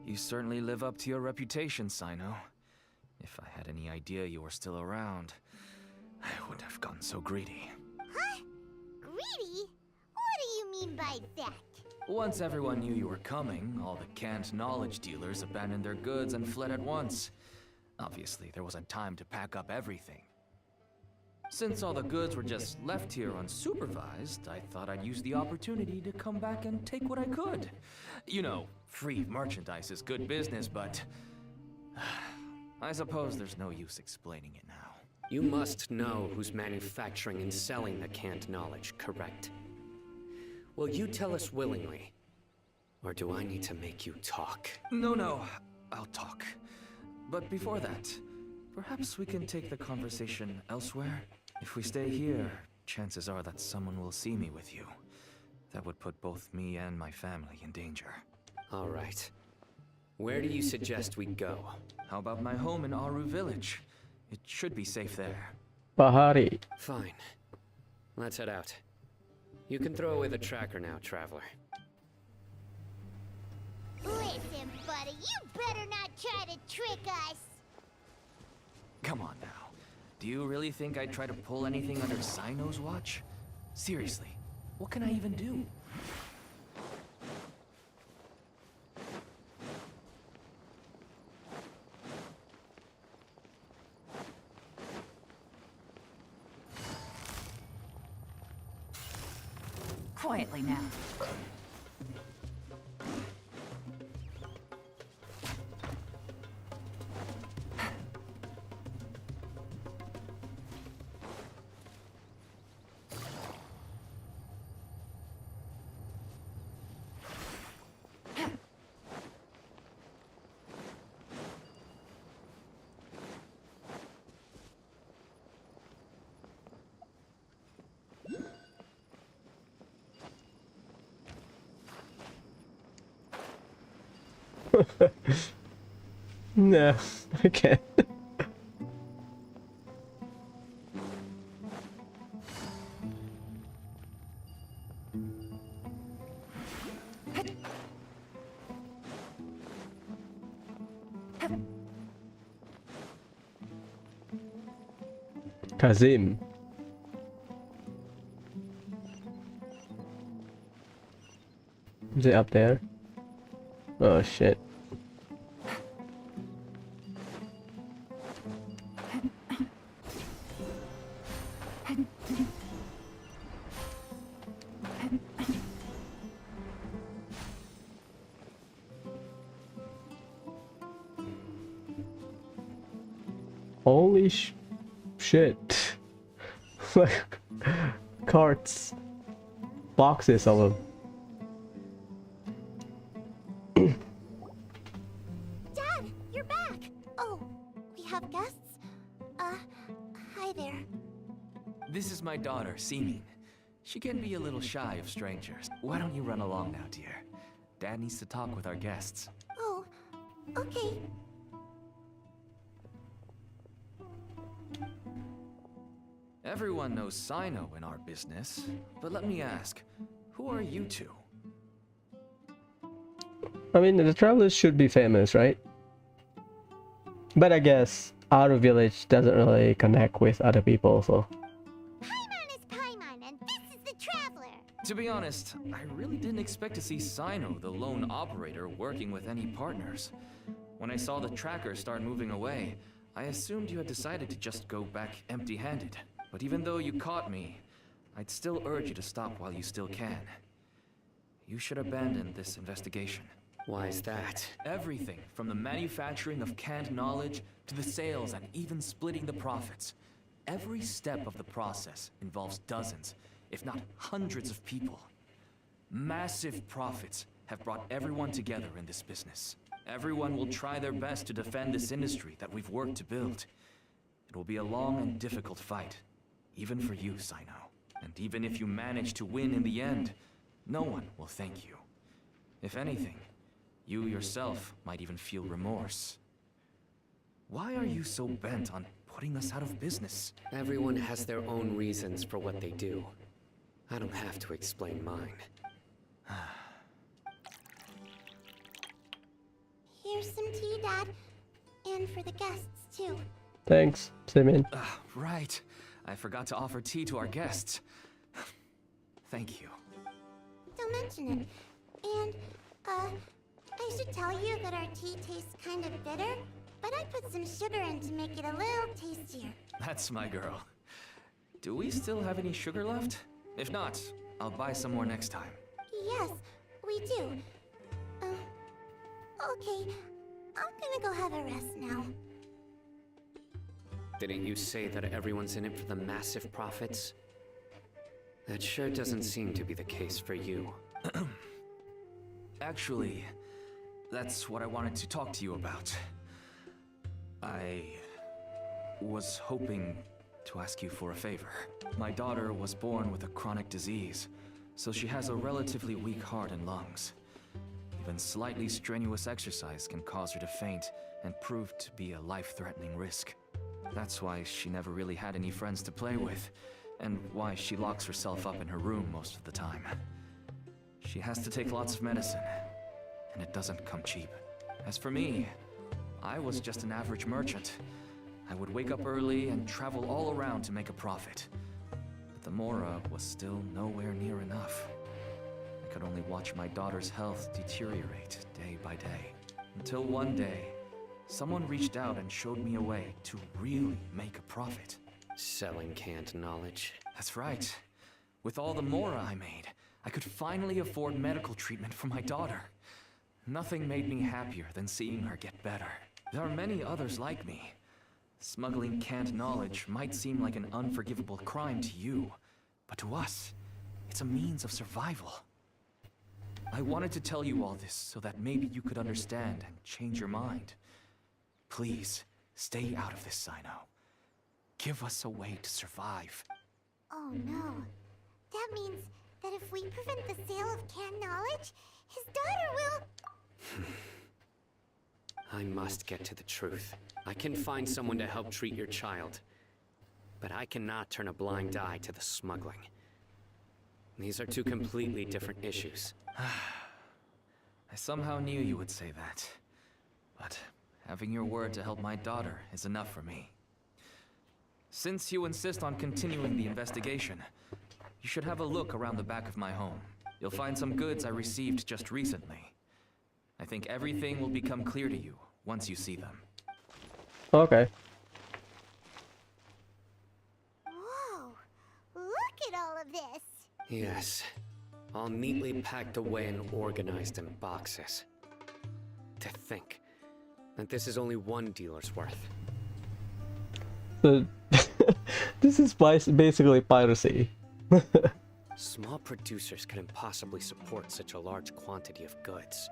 You certainly live up to your reputation, Cyno. If I had any idea you were still around, I wouldn't have gotten so greedy. Huh? Greedy? What do you mean by that? Once everyone knew you were coming, all the canned knowledge dealers abandoned their goods and fled at once. Obviously, there wasn't time to pack up everything. Since all the goods were just left here unsupervised, I thought I'd use the opportunity to come back and take what I could. You know, free merchandise is good business, but I suppose there's no use explaining it now. You must know who's manufacturing and selling the canned knowledge, correct? Will you tell us willingly? Or do I need to make you talk? No, I'll talk. But before that, perhaps we can take the conversation elsewhere? If we stay here, chances are that someone will see me with you. That would put both me and my family in danger. All right. Where do you suggest we go? How about my home in Aru Village? It should be safe there. Bahari. Fine. Let's head out. You can throw away the tracker now, traveler. Listen, buddy, you better not try to trick us. Come on now. Do you really think I'd try to pull anything under Cyno's watch? Seriously, what can I even do? Quietly now. No, I can't. Kazim. Is it up there? Oh shit. Holy shit. Like carts. Boxes of them. Dad, you're back. Oh, we have guests? Hi there. This is my daughter, Cyno. She can be a little shy of strangers. Why don't you run along now, dear? Dad needs to talk with our guests. Oh, okay. Everyone knows Cyno in our business, but let me ask, who are you two? I mean, the travelers should be famous, right? But I guess our village doesn't really connect with other people, so... Paimon is Paimon, and this is the Traveler. To be honest, I really didn't expect to see Cyno, the lone operator, working with any partners. When I saw the tracker start moving away, I assumed you had decided to just go back empty-handed. But even though you caught me, I'd still urge you to stop while you still can. You should abandon this investigation. Why is that? Everything, from the manufacturing of canned knowledge to the sales and even splitting the profits. Every step of the process involves dozens, if not hundreds of people. Massive profits have brought everyone together in this business. Everyone will try their best to defend this industry that we've worked to build. It will be a long and difficult fight, even for you, Cyno. And even if you manage to win in the end, no one will thank you. If anything, you yourself might even feel remorse. Why are you so bent on putting us out of business? Everyone has their own reasons for what they do. I don't have to explain mine. Here's some tea, Dad. And for the guests, too. Thanks, Simeon. Right. I forgot to offer tea to our guests. Thank you. Don't mention it. And, I should tell you that our tea tastes kind of bitter, but I put some sugar in to make it a little tastier. That's my girl. Do we still have any sugar left? If not, I'll buy some more next time. Yes, we do. Okay. I'm gonna go have a rest now. Didn't you say that everyone's in it for the massive profits? That sure doesn't seem to be the case for you. Actually, that's what I wanted to talk to you about. I was hoping to ask you for a favor. My daughter was born with a chronic disease, so she has a relatively weak heart and lungs. Even slightly strenuous exercise can cause her to faint and prove to be a life-threatening risk. That's why she never really had any friends to play with, and why she locks herself up in her room most of the time. She has to take lots of medicine, and it doesn't come cheap. As for me, I was just an average merchant. I would wake up early and travel all around to make a profit. But the Mora was still nowhere near enough. I could only watch my daughter's health deteriorate day by day. Until one day, someone reached out and showed me a way to really make a profit. Selling canned knowledge. That's right. With all the Mora I made, I could finally afford medical treatment for my daughter. Nothing made me happier than seeing her get better. There are many others like me. Smuggling canned knowledge might seem like an unforgivable crime to you, but to us, it's a means of survival. I wanted to tell you all this so that maybe you could understand and change your mind. Please, stay out of this, Cyno. Give us a way to survive. Oh no. That means that if we prevent the sale of canned knowledge, his daughter will... I must get to the truth. I can find someone to help treat your child, but I cannot turn a blind eye to the smuggling. These are two completely different issues. I somehow knew you would say that. But having your word to help my daughter is enough for me. Since you insist on continuing the investigation, you should have a look around the back of my home. You'll find some goods I received just recently. I think everything will become clear to you once you see them. Okay. Whoa! Look at all of this! Yes. All neatly packed away and organized in boxes. To think that this is only one dealer's worth. So, this is basically piracy. Small producers couldn't possibly support such a large quantity of goods.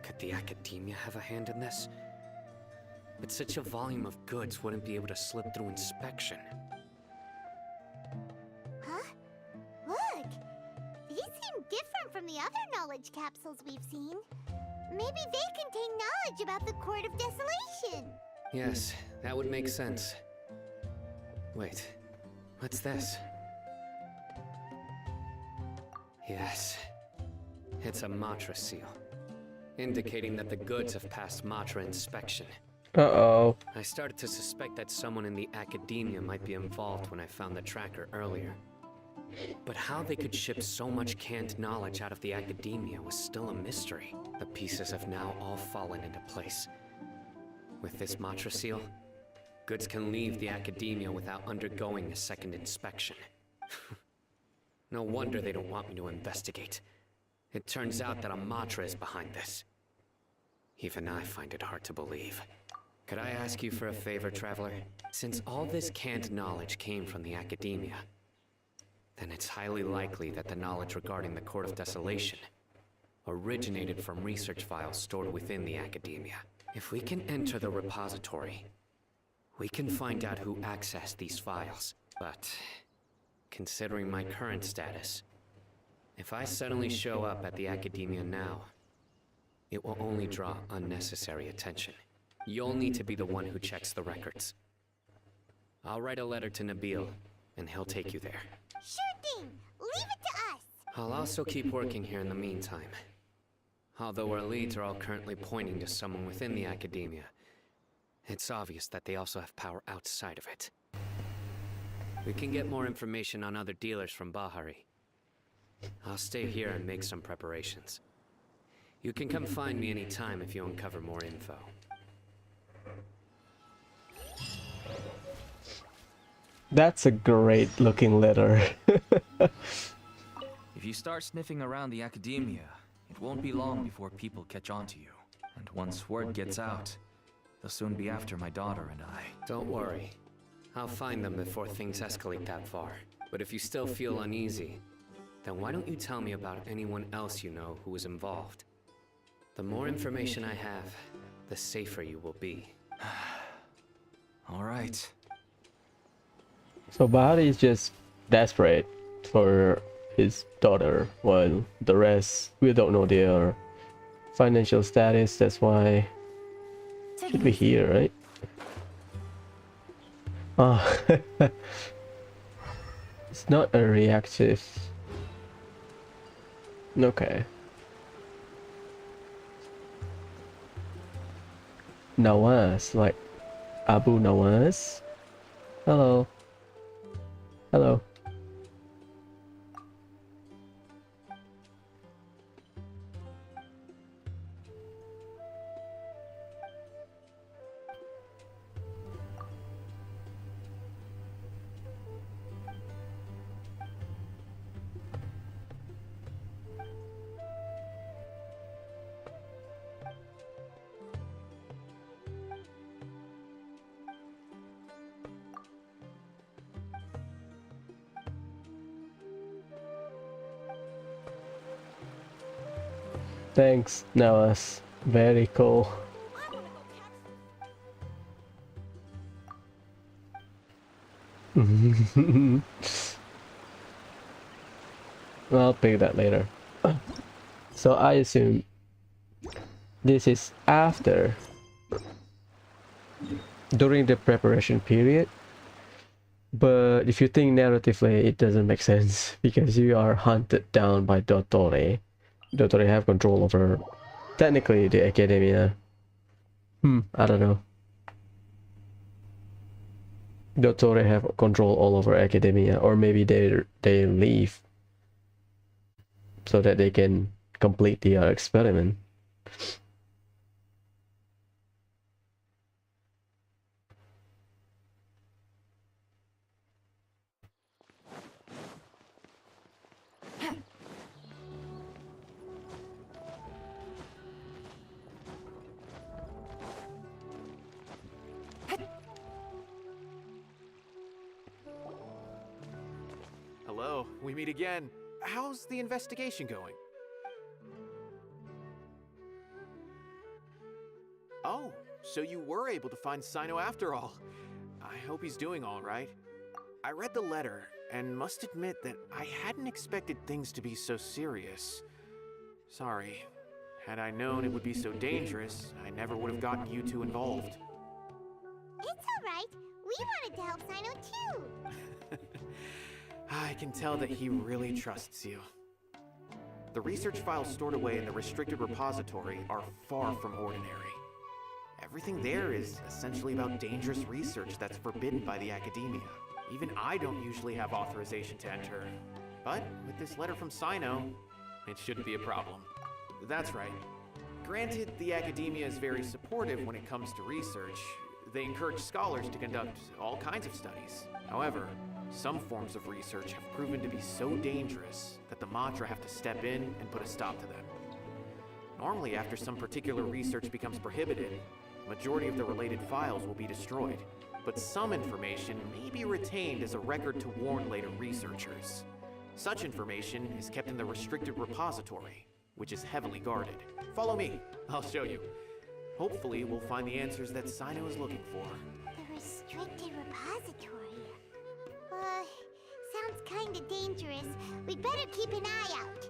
Could the academia have a hand in this? But such a volume of goods wouldn't be able to slip through inspection. Huh? Look! These seem different from the other knowledge capsules we've seen. Maybe they contain knowledge about the Court of Desolation. Yes, that would make sense. Wait, what's this? Yes, it's a Matra seal, indicating that the goods have passed Matra inspection. Uh-oh. I started to suspect that someone in the academia might be involved when I found the tracker earlier. But how they could ship so much canned knowledge out of the academia was still a mystery. The pieces have now all fallen into place. With this Matra seal, goods can leave the academia without undergoing a second inspection. No wonder they don't want me to investigate. It turns out that a Matra is behind this. Even I find it hard to believe. Could I ask you for a favor, Traveler? Since all this canned knowledge came from the academia, then it's highly likely that the knowledge regarding the Court of Desolation originated from research files stored within the academia. If we can enter the repository, we can find out who accessed these files. But considering my current status, if I suddenly show up at the academia now, it will only draw unnecessary attention. You'll need to be the one who checks the records. I'll write a letter to Nabil, and he'll take you there. Sure thing! Leave it to us! I'll also keep working here in the meantime. Although our leads are all currently pointing to someone within the academia, it's obvious that they also have power outside of it. We can get more information on other dealers from Bahari. I'll stay here and make some preparations. You can come find me anytime if you uncover more info. That's a great looking letter. If you start sniffing around the academia, it won't be long before people catch on to you. And once word gets out, they'll soon be after my daughter and I. Don't worry. I'll find them before things escalate that far. But if you still feel uneasy, then why don't you tell me about anyone else you know who was involved? The more information I have, the safer you will be. All right. So Bahari is just desperate for his daughter, while the rest, we don't know their financial status. That's why should be here, right? Ah, it's not a reactive. Okay. Nawaz, like Abu Nawaz. Hello. Hello. Thanks, Nawaz. Very cool. I'll pick that later. So I assume this is after, during the preparation period. But if you think narratively, it doesn't make sense because you are hunted down by Dottore. Dottore have control over, technically, the academia. I don't know. Dottore have control all over academia, or maybe they leave so that they can complete the experiment. Hello, we meet again. How's the investigation going? Oh, so you were able to find Cyno after all. I hope he's doing all right. I read the letter and must admit that I hadn't expected things to be so serious. Sorry. Had I known it would be so dangerous, I never would have gotten you two involved. It's alright. We wanted to help Cyno too. I can tell that he really trusts you. The research files stored away in the restricted repository are far from ordinary. Everything there is essentially about dangerous research that's forbidden by the academia. Even I don't usually have authorization to enter. But with this letter from Cyno, it shouldn't be a problem. That's right. Granted, the academia is very supportive when it comes to research. They encourage scholars to conduct all kinds of studies. However, some forms of research have proven to be so dangerous that the Matra have to step in and put a stop to them. Normally, after some particular research becomes prohibited, the majority of the related files will be destroyed. But some information may be retained as a record to warn later researchers. Such information is kept in the restricted repository, which is heavily guarded. Follow me, I'll show you. Hopefully, we'll find the answers that Cyno is looking for. The restricted repository. Sounds kinda dangerous. We'd better keep an eye out.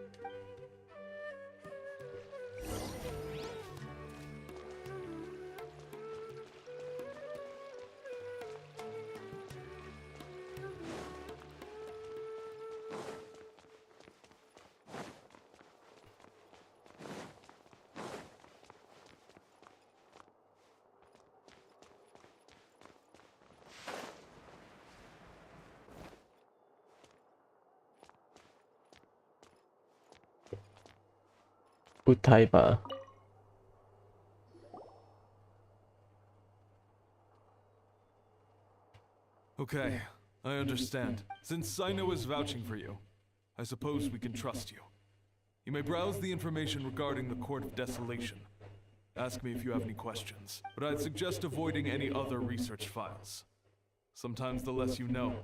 Utaiba. Okay, I understand. Since Cyno is vouching for you, I suppose we can trust you. You may browse the information regarding the Court of Desolation. Ask me if you have any questions, but I'd suggest avoiding any other research files. Sometimes the less you know,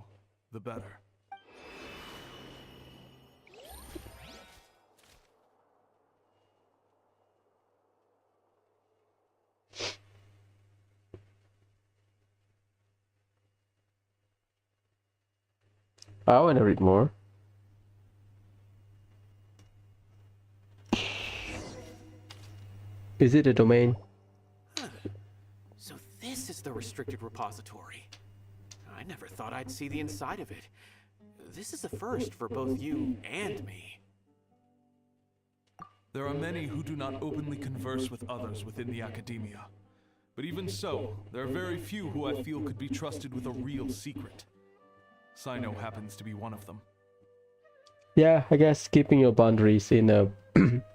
the better. I want to read more. Is it a domain? So this is the restricted repository. I never thought I'd see the inside of it. This is a first for both you and me. There are many who do not openly converse with others within the academia. But even so, there are very few who I feel could be trusted with a real secret. Cyno happens to be one of them. Yeah, I guess keeping your boundaries in a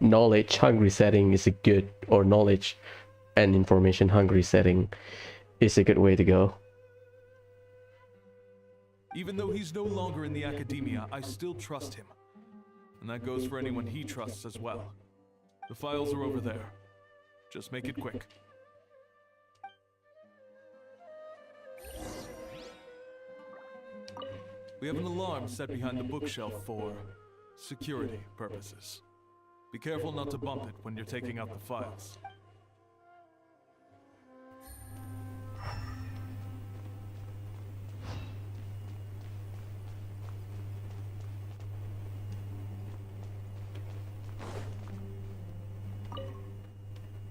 knowledge-hungry setting is a good, or knowledge and information-hungry setting is a good way to go. Even though he's no longer in the academia, I still trust him. And that goes for anyone he trusts as well. The files are over there. Just make it quick. We have an alarm set behind the bookshelf for security purposes. Be careful not to bump it when you're taking out the files.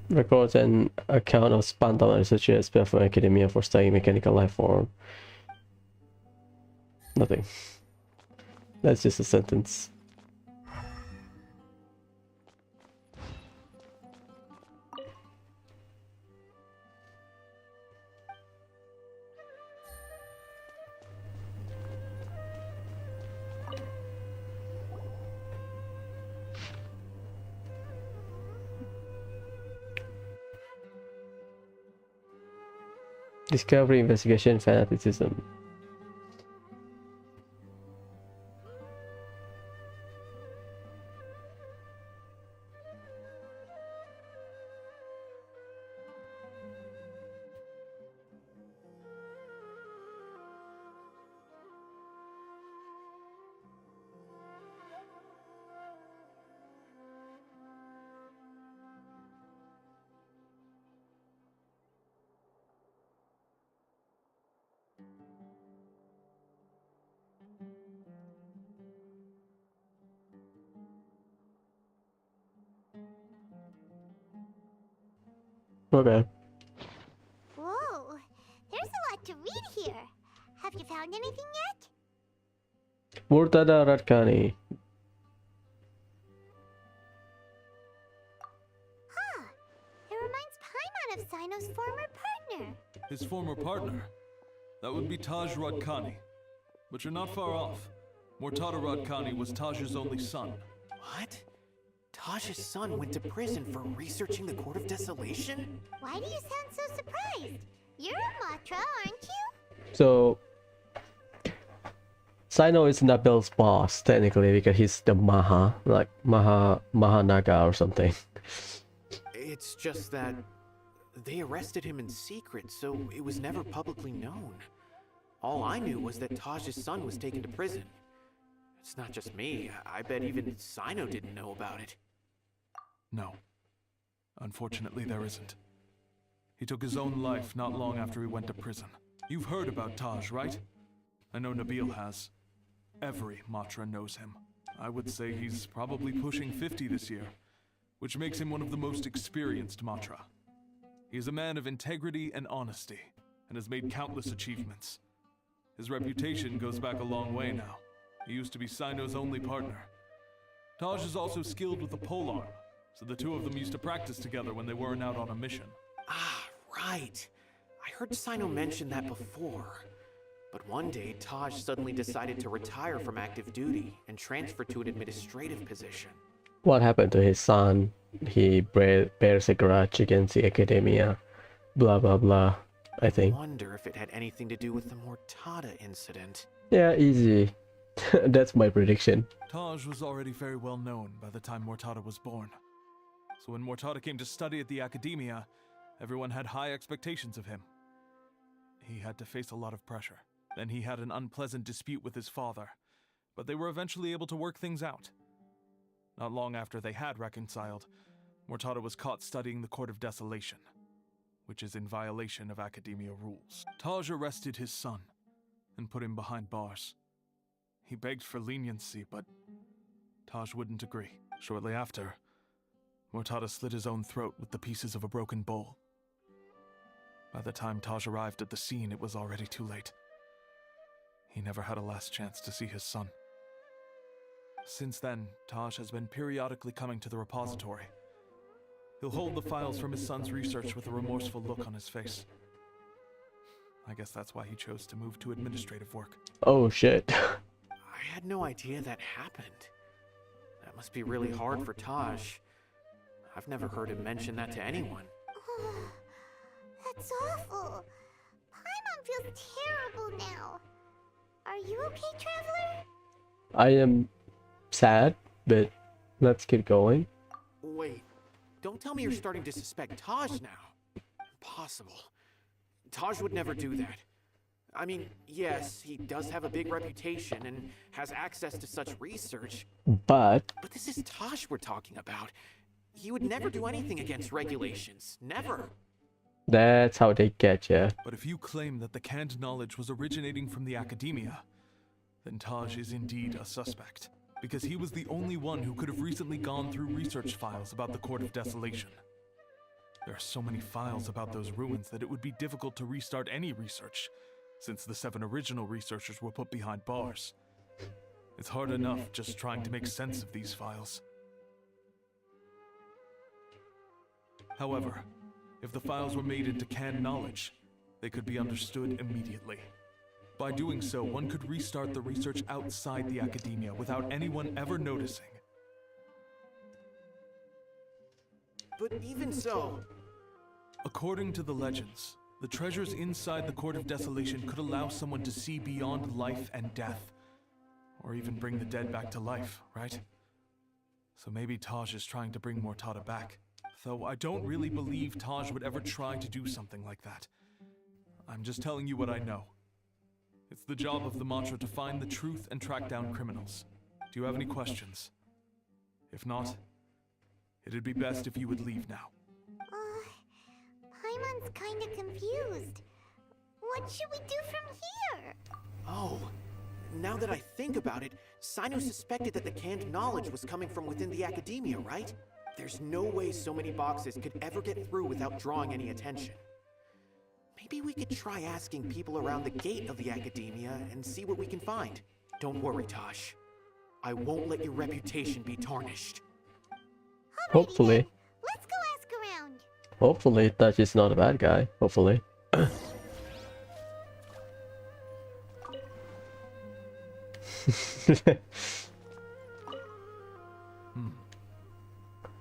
Records an account of Spantan research expert from academia for studying mechanical life form. Nothing. That's just a sentence. Discovery, investigation, fanaticism. Okay. Whoa, there's a lot to read here. Have you found anything yet? Murtada Radkani. Huh. It reminds Paimon of Cyno's former partner. His former partner? That would be Taj Radkani. But you're not far off. Murtada Radkani was Taj's only son. What? Taj's son went to prison for researching the Court of Desolation? Why do you sound so surprised? You're a Matra, aren't you? So Cyno is Nabil's boss technically because he's the Maha, like Mahanaga or something. It's just that they arrested him in secret, so it was never publicly known. All I knew was that Taj's son was taken to prison. It's not just me. I bet even Cyno didn't know about it. No. Unfortunately, there isn't. He took his own life not long after he went to prison. You've heard about Taj, right? I know Nabil has. Every Matra knows him. I would say he's probably pushing 50 this year, which makes him one of the most experienced Matra. He is a man of integrity and honesty, and has made countless achievements. His reputation goes back a long way now. He used to be Cyno's only partner. Taj is also skilled with the polearm, so the two of them used to practice together when they weren't out on a mission. Ah, right. I heard Cyno mention that before. But one day, Taj suddenly decided to retire from active duty and transfer to an administrative position. what happened to his son? He bears a grudge against the academia. Blah blah blah. I think. Wonder if it had anything to do with the Mortada incident. Yeah, easy. That's my prediction. Taj was already very well known by the time Mortada was born. So when Mortada came to study at the academia, everyone had high expectations of him. He had to face a lot of pressure. Then he had an unpleasant dispute with his father, but they were eventually able to work things out. Not long after they had reconciled, Mortada was caught studying the Court of Desolation, which is in violation of academia rules. Taj arrested his son and put him behind bars. He begged for leniency, but Taj wouldn't agree. Shortly after, Mortada slit his own throat with the pieces of a broken bowl. By the time Taj arrived at the scene, it was already too late. He never had a last chance to see his son. Since then, Taj has been periodically coming to the repository. He'll hold the files from his son's research with a remorseful look on his face. I guess that's why he chose to move to administrative work. Oh shit. I had no idea that happened. That must be really hard for Taj. I've never heard him mention that to anyone. That's awful. Paimon feels terrible now. Are you okay, Traveler? I am sad, but let's keep going. Wait, don't tell me you're starting to suspect Taj now. Impossible. Taj would never do that. I mean, yes, he does have a big reputation and has access to such research. But this is Taj we're talking about. He would never do anything against regulations. Never. that's how they get you. But if you claim that the canned knowledge was originating from the academia, then Taj is indeed a suspect, because he was the only one who could have recently gone through research files about the Court of Desolation. There are so many files about those ruins that it would be difficult to restart any research, since the 7 original researchers were put behind bars. It's hard enough just trying to make sense of these files. However, if the files were made into canned knowledge, they could be understood immediately. By doing so, one could restart the research outside the academia without anyone ever noticing. But even so... According to the legends, the treasures inside the Court of Desolation could allow someone to see beyond life and death, or even bring the dead back to life, right? So maybe Taj is trying to bring Mortada back. Though I don't really believe Taj would ever try to do something like that. I'm just telling you what I know. It's the job of the Mantra to find the truth and track down criminals. Do you have any questions? If not, it'd be best if you would leave now. Paimon's kinda confused. What should we do from here? Oh, now that I think about it, Cyno suspected that the canned knowledge was coming from within the academia, right? There's no way so many boxes could ever get through without drawing any attention. Maybe we could try asking people around the gate of the academia and see what we can find. Don't worry, Taj. I won't let your reputation be tarnished. Hopefully. Let's go ask around. Hopefully Taj is not a bad guy. Hopefully.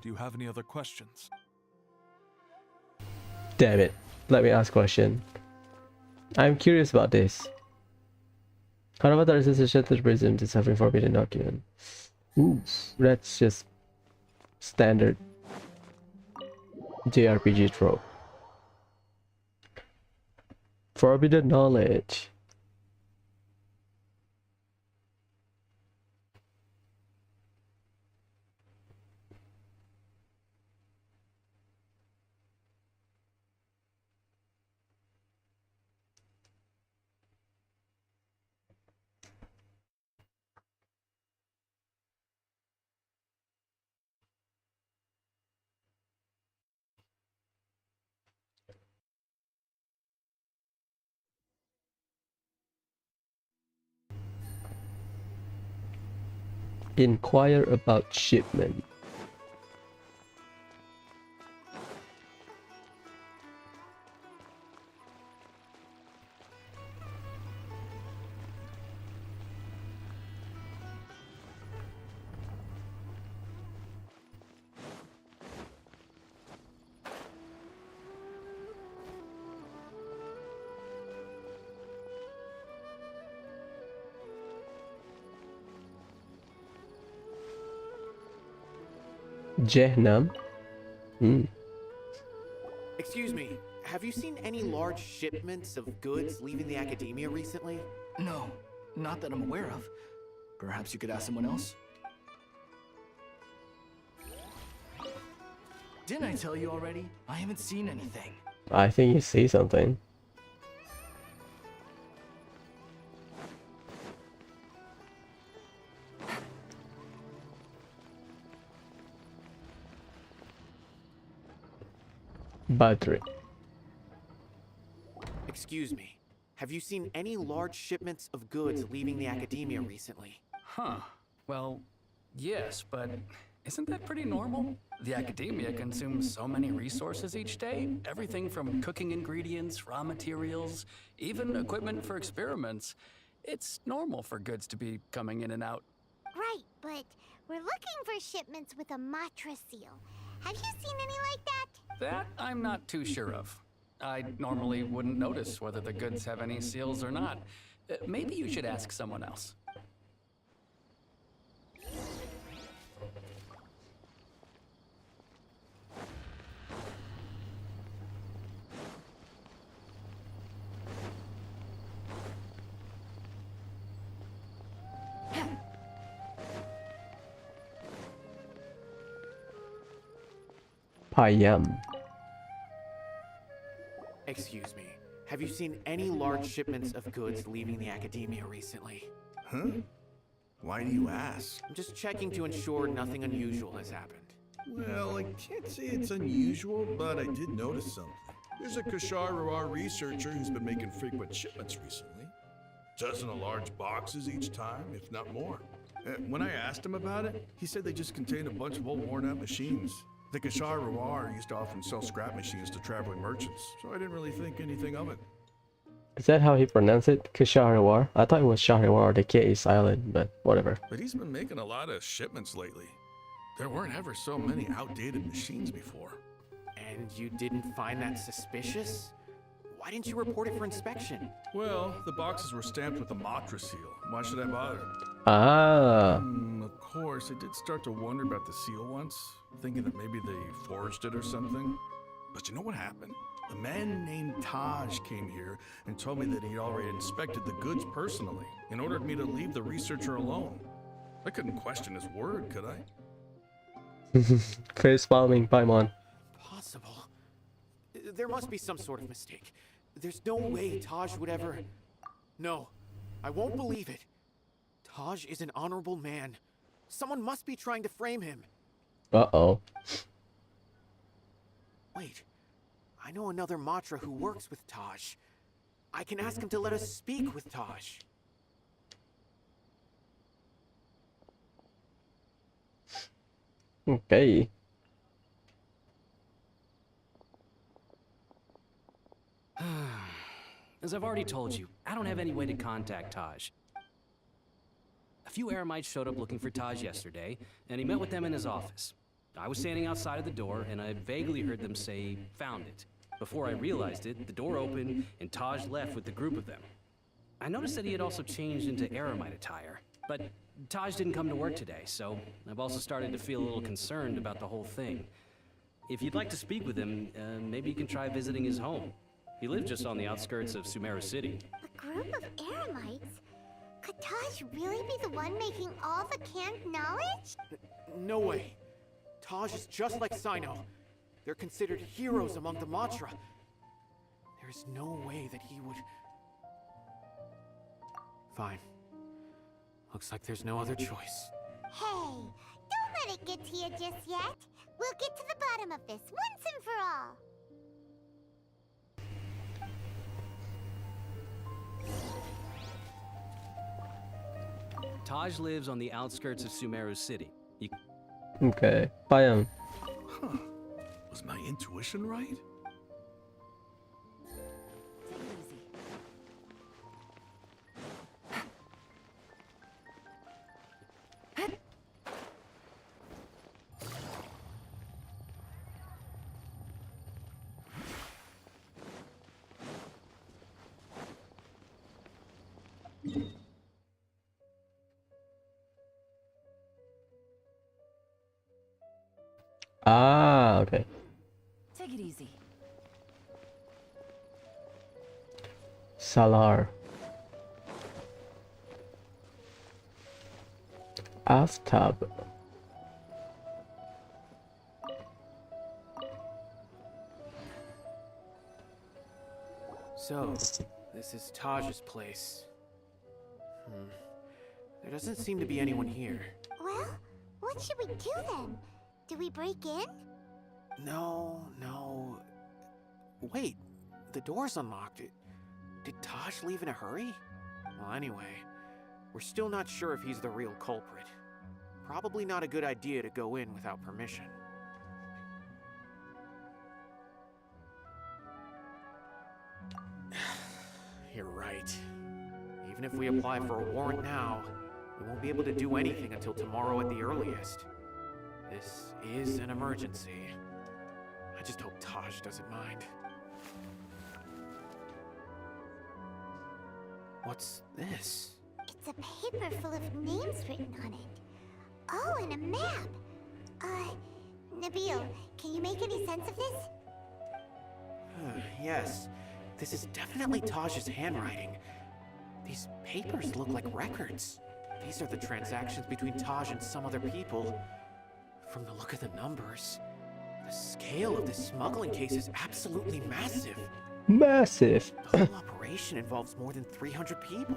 Do you have any other questions? Damn it. Let me ask a question. I'm curious about this. Haravatar is associated to prism is having forbidden document. Ooh, that's just standard JRPG trope. Forbidden knowledge. Inquire about shipment. Jehnam. Hmm. Excuse me, have you seen any large shipments of goods leaving the academia recently? No, not that I'm aware of. Perhaps you could ask someone else? Didn't I tell you already? I haven't seen anything. I think you see something. Battery. Excuse me, have you seen any large shipments of goods leaving the academia recently? Huh. Well, yes, but isn't that pretty normal? The academia consumes so many resources each day. Everything from cooking ingredients, raw materials, even equipment for experiments. It's normal for goods to be coming in and out. Right, but we're looking for shipments with a Matra seal. Have you seen any like that? That I'm not too sure of. I normally wouldn't notice whether the goods have any seals or not. Maybe you should ask someone else. Payam. Excuse me, have you seen any large shipments of goods leaving the academia recently? Huh? Why do you ask? I'm just checking to ensure nothing unusual has happened. Well, I can't say it's unusual, but I did notice something. There's a Kashar researcher who's been making frequent shipments recently. Dozen of large boxes each time, if not more. When I asked him about it, he said they just contained a bunch of old worn-out machines. The Kashar used to often sell scrap machines to traveling merchants, so I didn't really think anything of it. Is that how he pronounced it? Kashariwar? I thought it was Shahriwar, the K is silent, but whatever. But he's been making a lot of shipments lately. There weren't ever so many outdated machines before. And you didn't find that suspicious? Why didn't you report it for inspection? Well, the boxes were stamped with a Matra seal. Why should I bother? Ah. Of course, I did start to wonder about the seal once, thinking that maybe they forged it or something. But you know what happened? A man named Taj came here and told me that he'd already inspected the goods personally and ordered me to leave the researcher alone. I couldn't question his word, could I? Face palming Paimon. Possible. There must be some sort of mistake. There's no way Taj would ever... No, I won't believe it. Taj is an honorable man. Someone must be trying to frame him. Uh-oh. Wait, I know another Matra who works with Taj. I can ask him to let us speak with Taj. Okay. As I've already told you, I don't have any way to contact Taj. A few Eremites showed up looking for Taj yesterday, and he met with them in his office. I was standing outside of the door, and I vaguely heard them say, "Found it." Before I realized it, the door opened, and Taj left with the group of them. I noticed that he had also changed into Eremite attire, but Taj didn't come to work today, so I've also started to feel a little concerned about the whole thing. If you'd like to speak with him, maybe you can try visiting his home. He lived just on the outskirts of Sumeru City. A group of Eremites? Could Taj really be the one making all the canned knowledge? No way. Taj is just like Cyno. They're considered heroes among the Matra. There's no way that he would... Fine. Looks like there's no other choice. Hey, don't let it get to you just yet. We'll get to the bottom of this once and for all. Taj lives on the outskirts of Sumeru City. Okay. Payam. Huh. Was my intuition right? Ah, okay. Take it easy. Salar. Aftab. So, this is Taj's place. There doesn't seem to be anyone here. Well, what should we do then? Do we break in? No. Wait, the door's unlocked. Did Taj leave in a hurry? Well, anyway, we're still not sure if he's the real culprit. Probably not a good idea to go in without permission. You're right. Even if we apply for a warrant now, we won't be able to do anything until tomorrow at the earliest. This is an emergency. I just hope Taj doesn't mind. What's this? It's a paper full of names written on it. Oh, and a map. Nabil, can you make any sense of this? Yes, this is definitely Taj's handwriting. These papers look like records. These are the transactions between Taj and some other people. From the look of the numbers, the scale of this smuggling case is absolutely massive. Massive. The whole operation involves more than 300 people,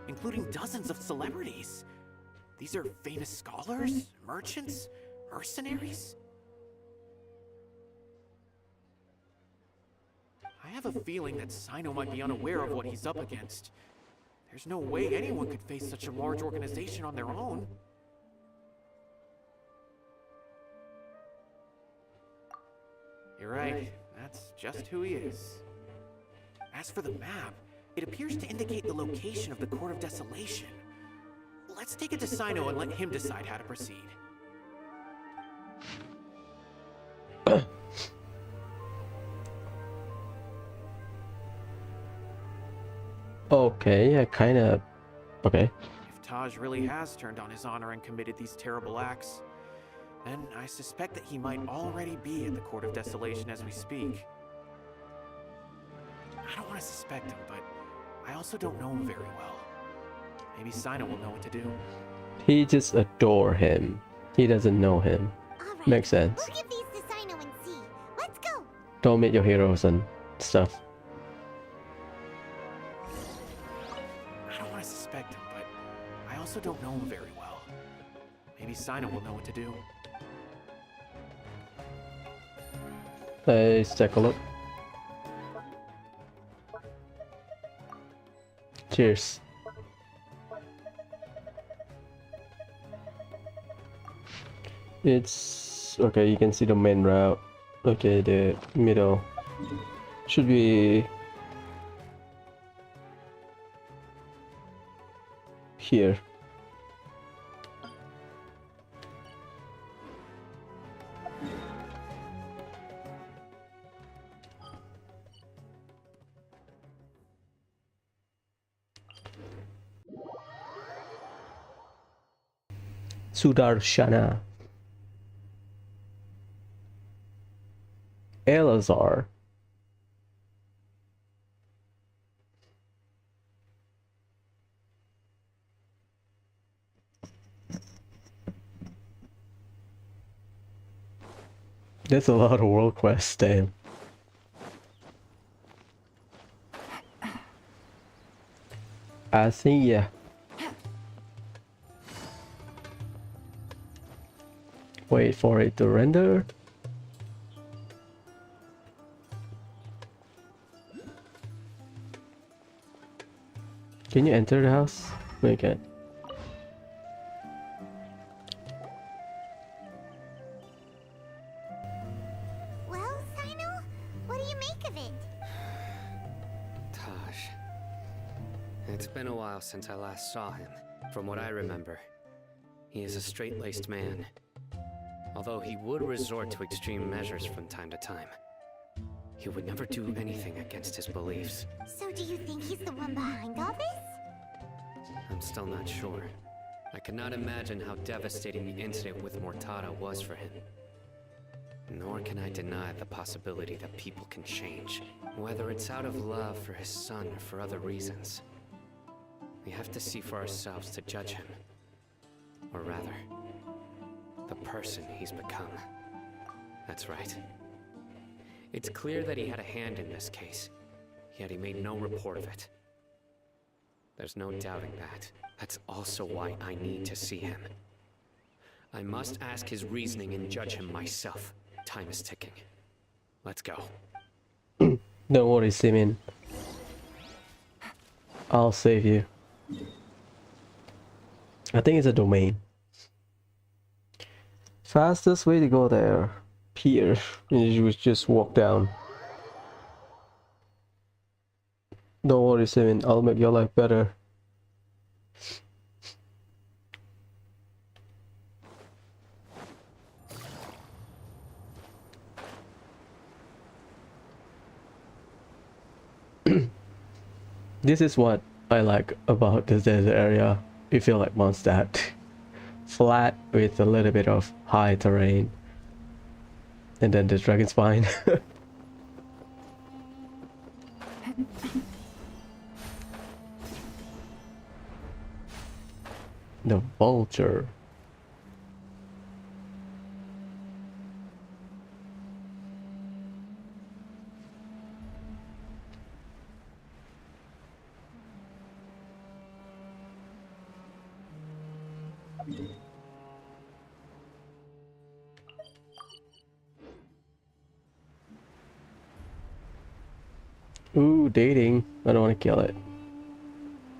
including dozens of celebrities. These are famous scholars, merchants, mercenaries. I have a feeling that Cyno might be unaware of what he's up against. There's no way anyone could face such a large organization on their own. You're right, that's just who he is. As for the map, it appears to indicate the location of the Court of Desolation. Let's take it to Cyno and let him decide how to proceed. Okay, okay. If Taj really has turned on his honor and committed these terrible acts, then I suspect that he might already be at the Court of Desolation as we speak. I don't want to suspect him, but I also don't know him very well. Maybe Cyno will know what to do. He just adore him. He doesn't know him. Right, Makes sense. We'll give these to Cyno and see. Let's go. Don't meet your heroes and stuff. I don't want to suspect him, but I also don't know him very well. Maybe Cyno will know what to do. Let's take a look. Cheers. It's okay, you can see the main route. Okay, the middle should be here. Sudarshana. Elazar. That's a lot of world quests, damn. I think, yeah. Wait for it to render. Can you enter the house? Okay. Well, Cyno, what do you make of it? Taj. It's been a while since I last saw him. From what I remember, he is a straight-laced man. Although he would resort to extreme measures from time to time, he would never do anything against his beliefs. So do you think he's the one behind all this? I'm still not sure. I cannot imagine how devastating the incident with Mortada was for him. Nor can I deny the possibility that people can change, whether it's out of love for his son or for other reasons. We have to see for ourselves to judge him. Or rather, the person he's become. That's right. It's clear that he had a hand in this case, yet he made no report of it. There's no doubting that. That's also why I need to see him. I must ask his reasoning and judge him myself. Time is ticking. Let's go. Don't worry, Simin. I'll save you. I think it's a domain. Fastest way to go there. Here. You would just walk down. Don't worry, Simin. I'll make your life better. This is what I like about this desert area. You feel like Mondstadt. Flat with a little bit of high terrain. And then the dragon spine. The vulture. Ooh, dating. I don't want to kill it.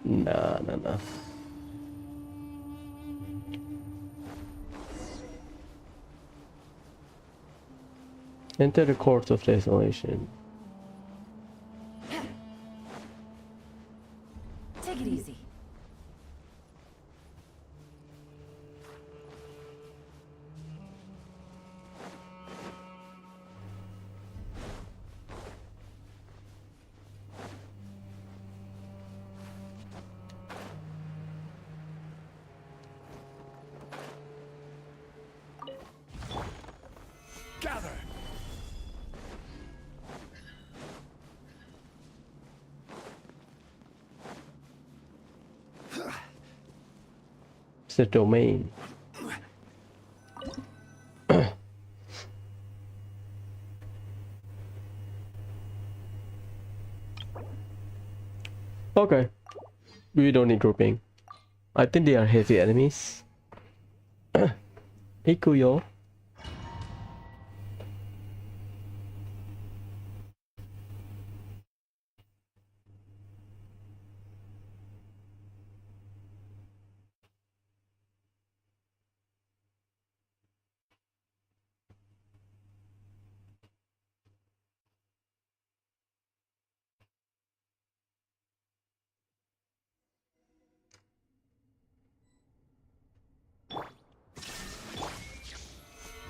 Nah. Enter the court of desolation. Take it easy. Gather! It's a domain. Okay. We don't need grouping. I think they are heavy enemies. Ikuyo.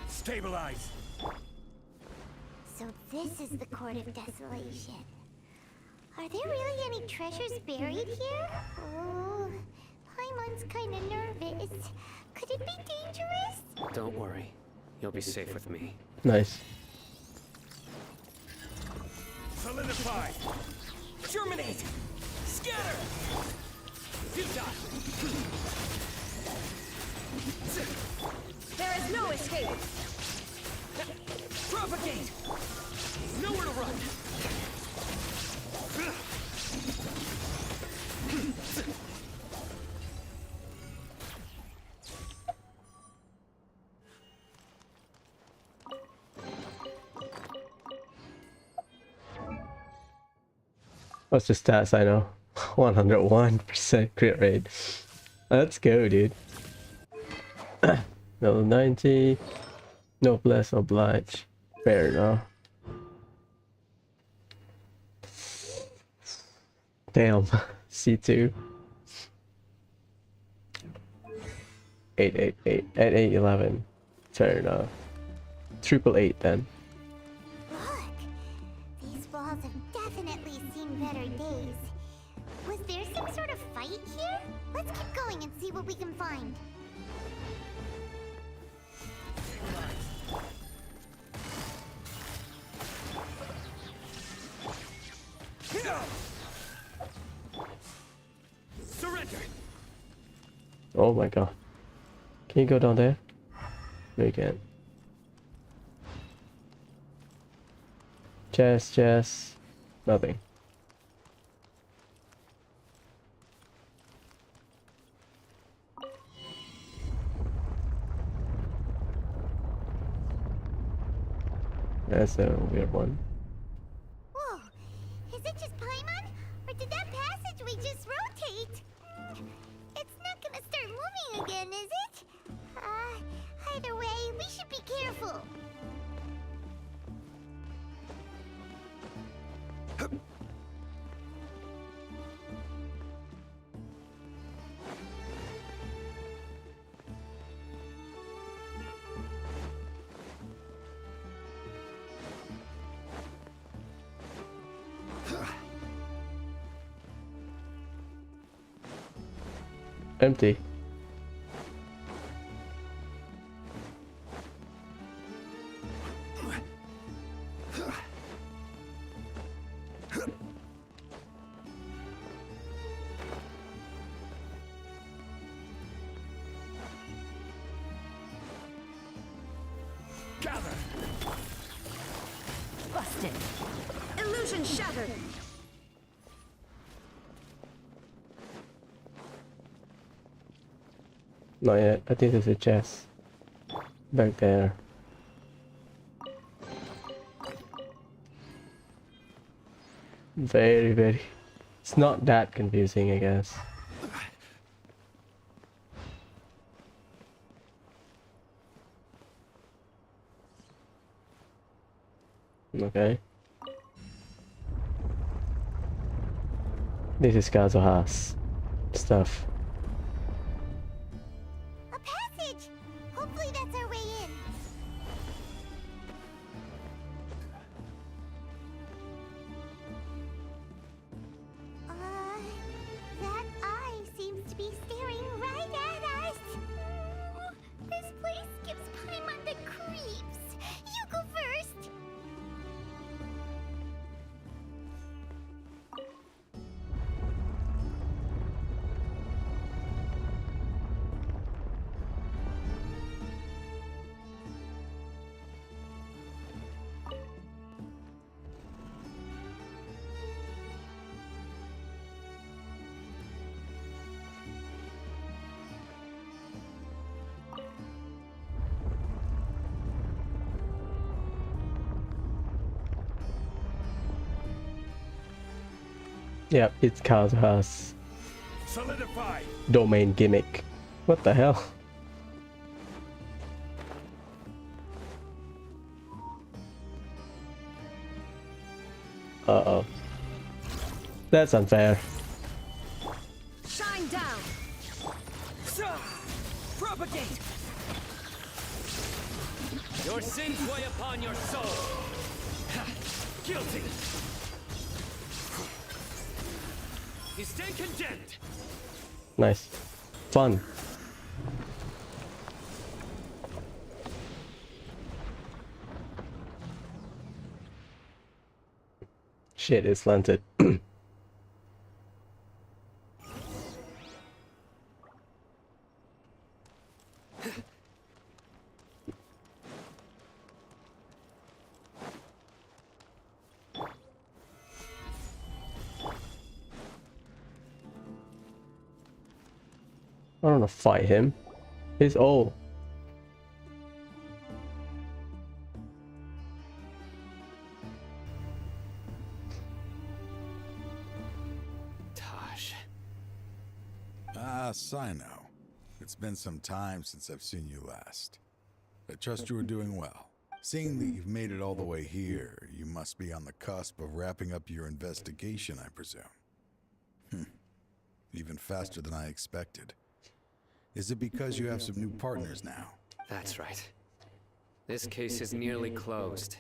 Stabilize! So this is the Court of Desolation. Are there really any treasures buried here? Oh, Paimon's kinda nervous. Could it be dangerous? Don't worry. You'll be safe with me. Nice. Solidify! Germinate! Scatter! There is no escape. Propagate! Nowhere to run! What's the stats I know? 101% crit rate. Let's go, dude. Level 90. Noblesse oblige. Fair enough. Damn. C2. 888 at 811. Fair enough. 888 then. Look! These walls have definitely seen better days. Was there some sort of fight here? Let's keep going and see what we can find. Surrender. Oh my god. Can you go down there? No, you can't. Chest. Nothing. That's a weird one. Whoa, is it just Paimon? Or did that passageway just rotate? It's not gonna start moving again, is it? Either way, we should be careful. Empty. Gather. Busted. Illusion shattered. Not yet. I think there's a chest back there. Very. It's not that confusing, I guess. Okay. This is Kazuha's stuff. A passage! Hopefully that's our way in. That eye seems to be staring right at us. This place gives Paimon the creeps. You go first. Yep, it's Kazuha's Solidify. domain gimmick. What the hell? Uh-oh. That's unfair. Shine down. Propagate. Your sins weigh upon your soul. Guilty. You stand condemned. Nice. Fun. Shit, it's slanted. I don't want to fight him. He's old. Taj. Ah, Cyno. It's been some time since I've seen you last. I trust you are doing well. Seeing that you've made it all the way here, you must be on the cusp of wrapping up your investigation, I presume. Even faster than I expected. Is it because you have some new partners now? That's right. This case is nearly closed.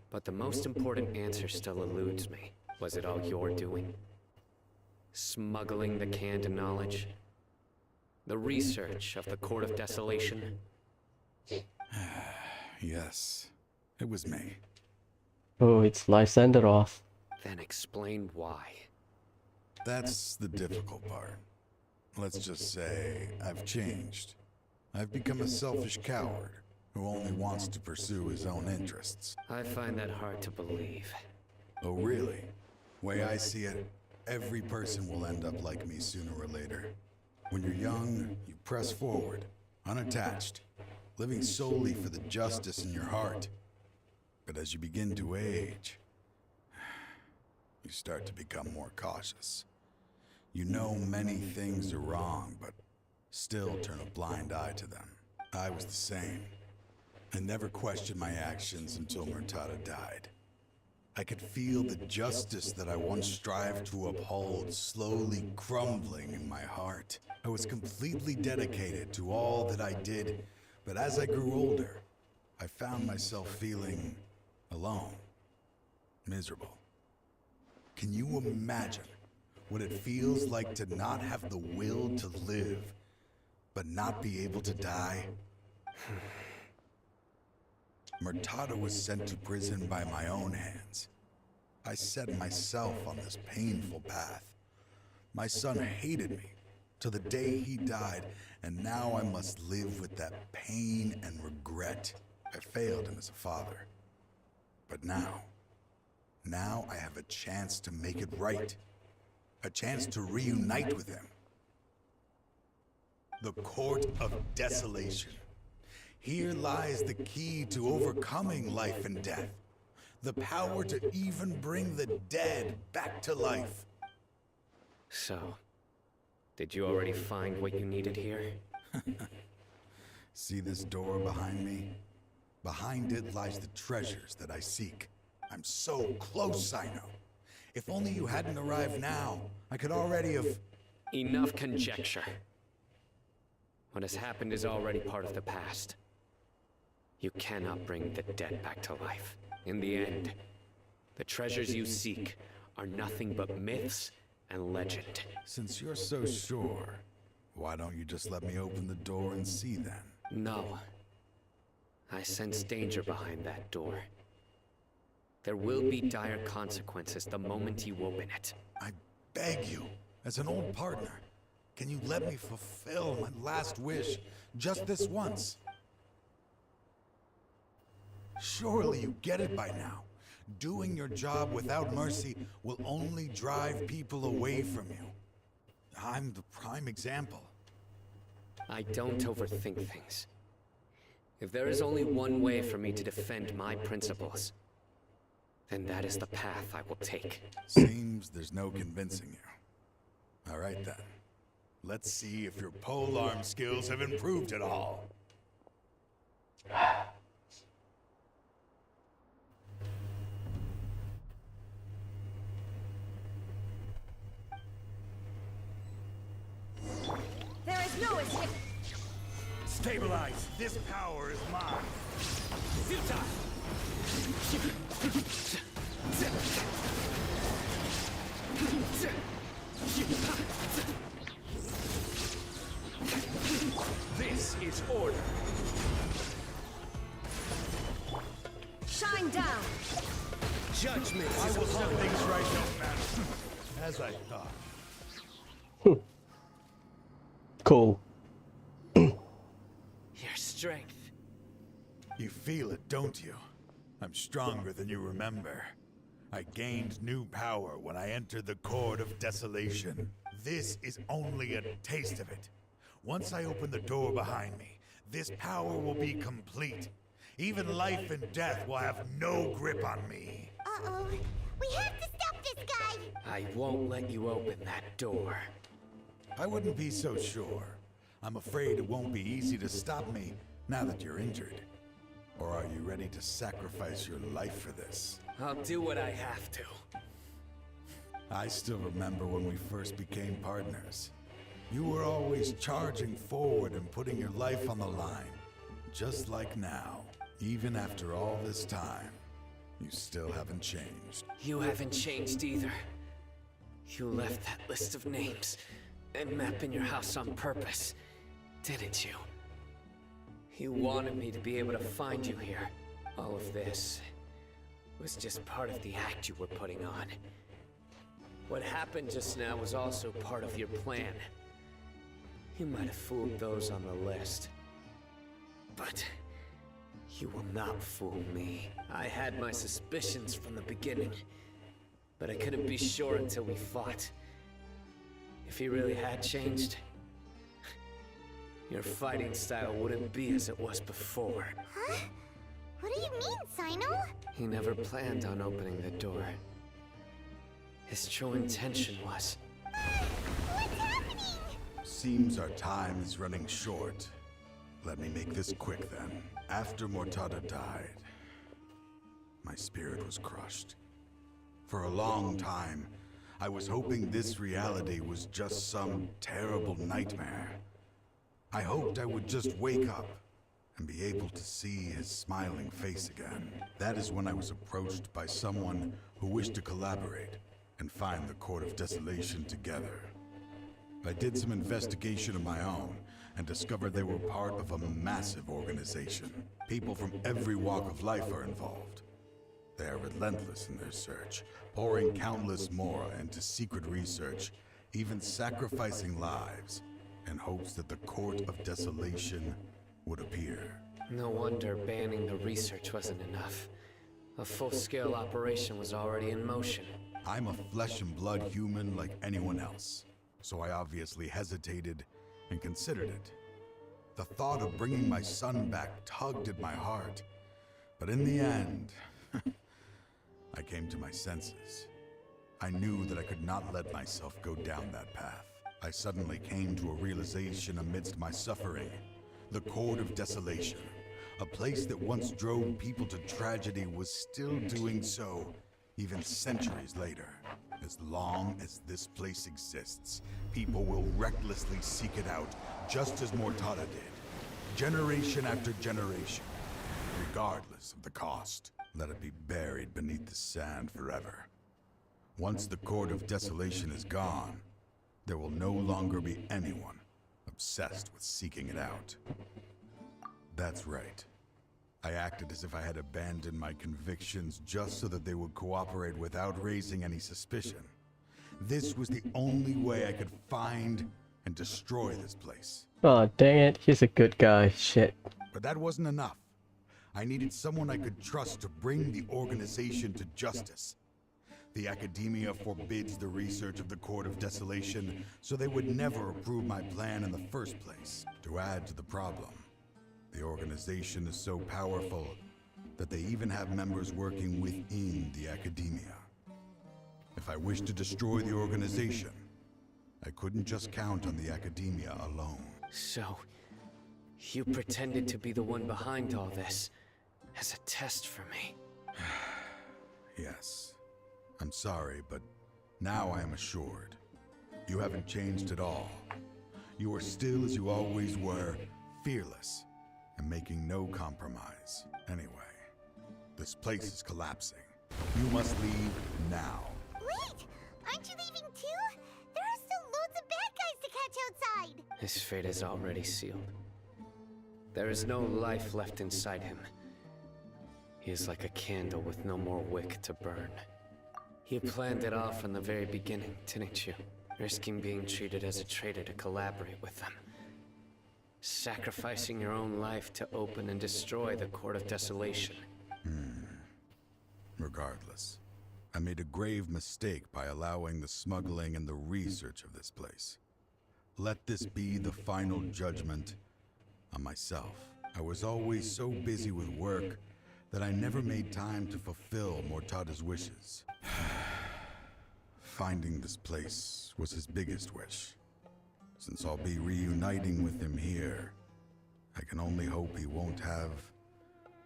But the most important answer still eludes me. Was it all your doing? Smuggling the canned knowledge? The research of the Court of Desolation? Yes, it was me. Oh, it's life sender off. Then explain why. That's the difficult part. Let's just say I've changed. I've become a selfish coward who only wants to pursue his own interests. I find that hard to believe. Oh, really? Way I see it, every person will end up like me sooner or later. When you're young, you press forward, unattached, living solely for the justice in your heart. But as you begin to age, you start to become more cautious. You know many things are wrong, but still turn a blind eye to them. I was the same. I never questioned my actions until Murtada died. I could feel the justice that I once strived to uphold slowly crumbling in my heart. I was completely dedicated to all that I did, but as I grew older, I found myself feeling alone, miserable. Can you imagine what it feels like to not have the will to live, but not be able to die? Murtada was sent to prison by my own hands. I set myself on this painful path. My son hated me till the day he died, and now I must live with that pain and regret. I failed him as a father. But now I have a chance to make it right. A chance to reunite with him. The Court of Desolation. Here lies the key to overcoming life and death. The power to even bring the dead back to life. So, did you already find what you needed here? See this door behind me? Behind it lies the treasures that I seek. I'm so close, Cyno. If only you hadn't arrived now, I could already have... Enough conjecture. What has happened is already part of the past. You cannot bring the dead back to life. In the end, the treasures you seek are nothing but myths and legend. Since you're so sure, why don't you just let me open the door and see then? No. I sense danger behind that door. There will be dire consequences the moment you open it. I beg you, as an old partner, can you let me fulfill my last wish just this once? Surely you get it by now. Doing your job without mercy will only drive people away from you. I'm the prime example. I don't overthink things. If there is only one way for me to defend my principles, then that is the path I will take. Seems there's no convincing you. All right then. Let's see if your polearm skills have improved at all. There is no escape. Stabilize. This power is mine. Futile. This is order. Shine down. Judgment. I will set things right, young man. As I thought. Cool. Your strength. You feel it, don't you? I'm stronger than you remember. I gained new power when I entered the Court of Desolation. This is only a taste of it. Once I open the door behind me, this power will be complete. Even life and death will have no grip on me. Uh-oh. We have to stop this guy! I won't let you open that door. I wouldn't be so sure. I'm afraid it won't be easy to stop me now that you're injured. Or are you ready to sacrifice your life for this? I'll do what I have to. I still remember when we first became partners. You were always charging forward and putting your life on the line. Just like now. Even after all this time, you still haven't changed. You haven't changed either. You left that list of names and map in your house on purpose, didn't you? You wanted me to be able to find you here. All of this was just part of the act you were putting on. What happened just now was also part of your plan. You might have fooled those on the list. But you will not fool me. I had my suspicions from the beginning, but I couldn't be sure until we fought. If he really had changed, your fighting style wouldn't be as it was before. Huh? What do you mean, Cyno? He never planned on opening the door. His true intention was... What's happening? Seems our time is running short. Let me make this quick then. After Mortada died, my spirit was crushed. For a long time, I was hoping this reality was just some terrible nightmare. I hoped I would just wake up and be able to see his smiling face again. That is when I was approached by someone who wished to collaborate and find the Court of Desolation together. I did some investigation of my own and discovered they were part of a massive organization. People from every walk of life are involved. They are relentless in their search, pouring countless mora into secret research, even sacrificing lives in hopes that the Court of Desolation would appear. No wonder banning the research wasn't enough. A full-scale operation was already in motion. I'm a flesh and blood human like anyone else, so I obviously hesitated and considered it. The thought of bringing my son back tugged at my heart, but in the end, I came to my senses. I knew that I could not let myself go down that path. I suddenly came to a realization amidst my suffering. The Court of Desolation, a place that once drove people to tragedy, was still doing so, even centuries later. As long as this place exists, people will recklessly seek it out, just as Mortada did, generation after generation, regardless of the cost. Let it be buried beneath the sand forever. Once the Court of Desolation is gone, there will no longer be anyone obsessed with seeking it out. That's right. I acted as if I had abandoned my convictions just so that they would cooperate without raising any suspicion. This was the only way I could find and destroy this place. Oh, dang it. He's a good guy. Shit. But that wasn't enough. I needed someone I could trust to bring the organization to justice. The academia forbids the research of the Court of Desolation, so they would never approve my plan in the first place. To add to the problem, the organization is so powerful that they even have members working within the academia. If I wished to destroy the organization, I couldn't just count on the academia alone. So, you pretended to be the one behind all this, as a test for me. Yes. I'm sorry, but now I am assured. You haven't changed at all. You are still as you always were, fearless, and making no compromise. Anyway, this place is collapsing. You must leave now. Wait! Aren't you leaving too? There are still loads of bad guys to catch outside! His fate is already sealed. There is no life left inside him. He is like a candle with no more wick to burn. You planned it all from the very beginning, didn't you? Risking being treated as a traitor to collaborate with them. Sacrificing your own life to open and destroy the Court of Desolation. Regardless, I made a grave mistake by allowing the smuggling and the research of this place. Let this be the final judgment on myself. I was always so busy with work that I never made time to fulfill Mortada's wishes. Finding this place was his biggest wish. Since I'll be reuniting with him here, I can only hope he won't have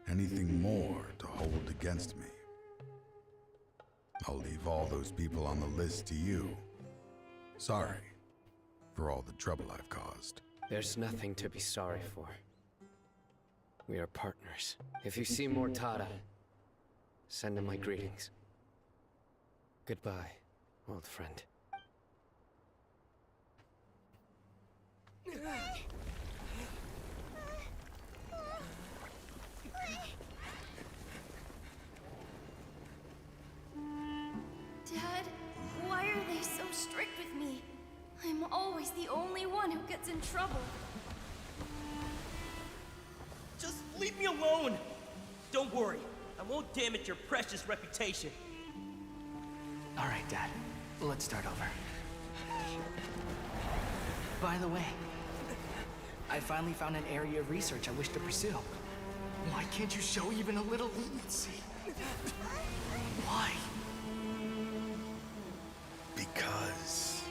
anything more to hold against me. I'll leave all those people on the list to you. Sorry for all the trouble I've caused. There's nothing to be sorry for. We are partners. If you see Mortada, send him my greetings. Goodbye, old friend. Dad, why are they so strict with me? I'm always the only one who gets in trouble. Just leave me alone! Don't worry, I won't damage your precious reputation. Alright, Dad. Let's start over. By the way, I finally found an area of research I wish to pursue. Why can't you show even a little leniency? Why? Because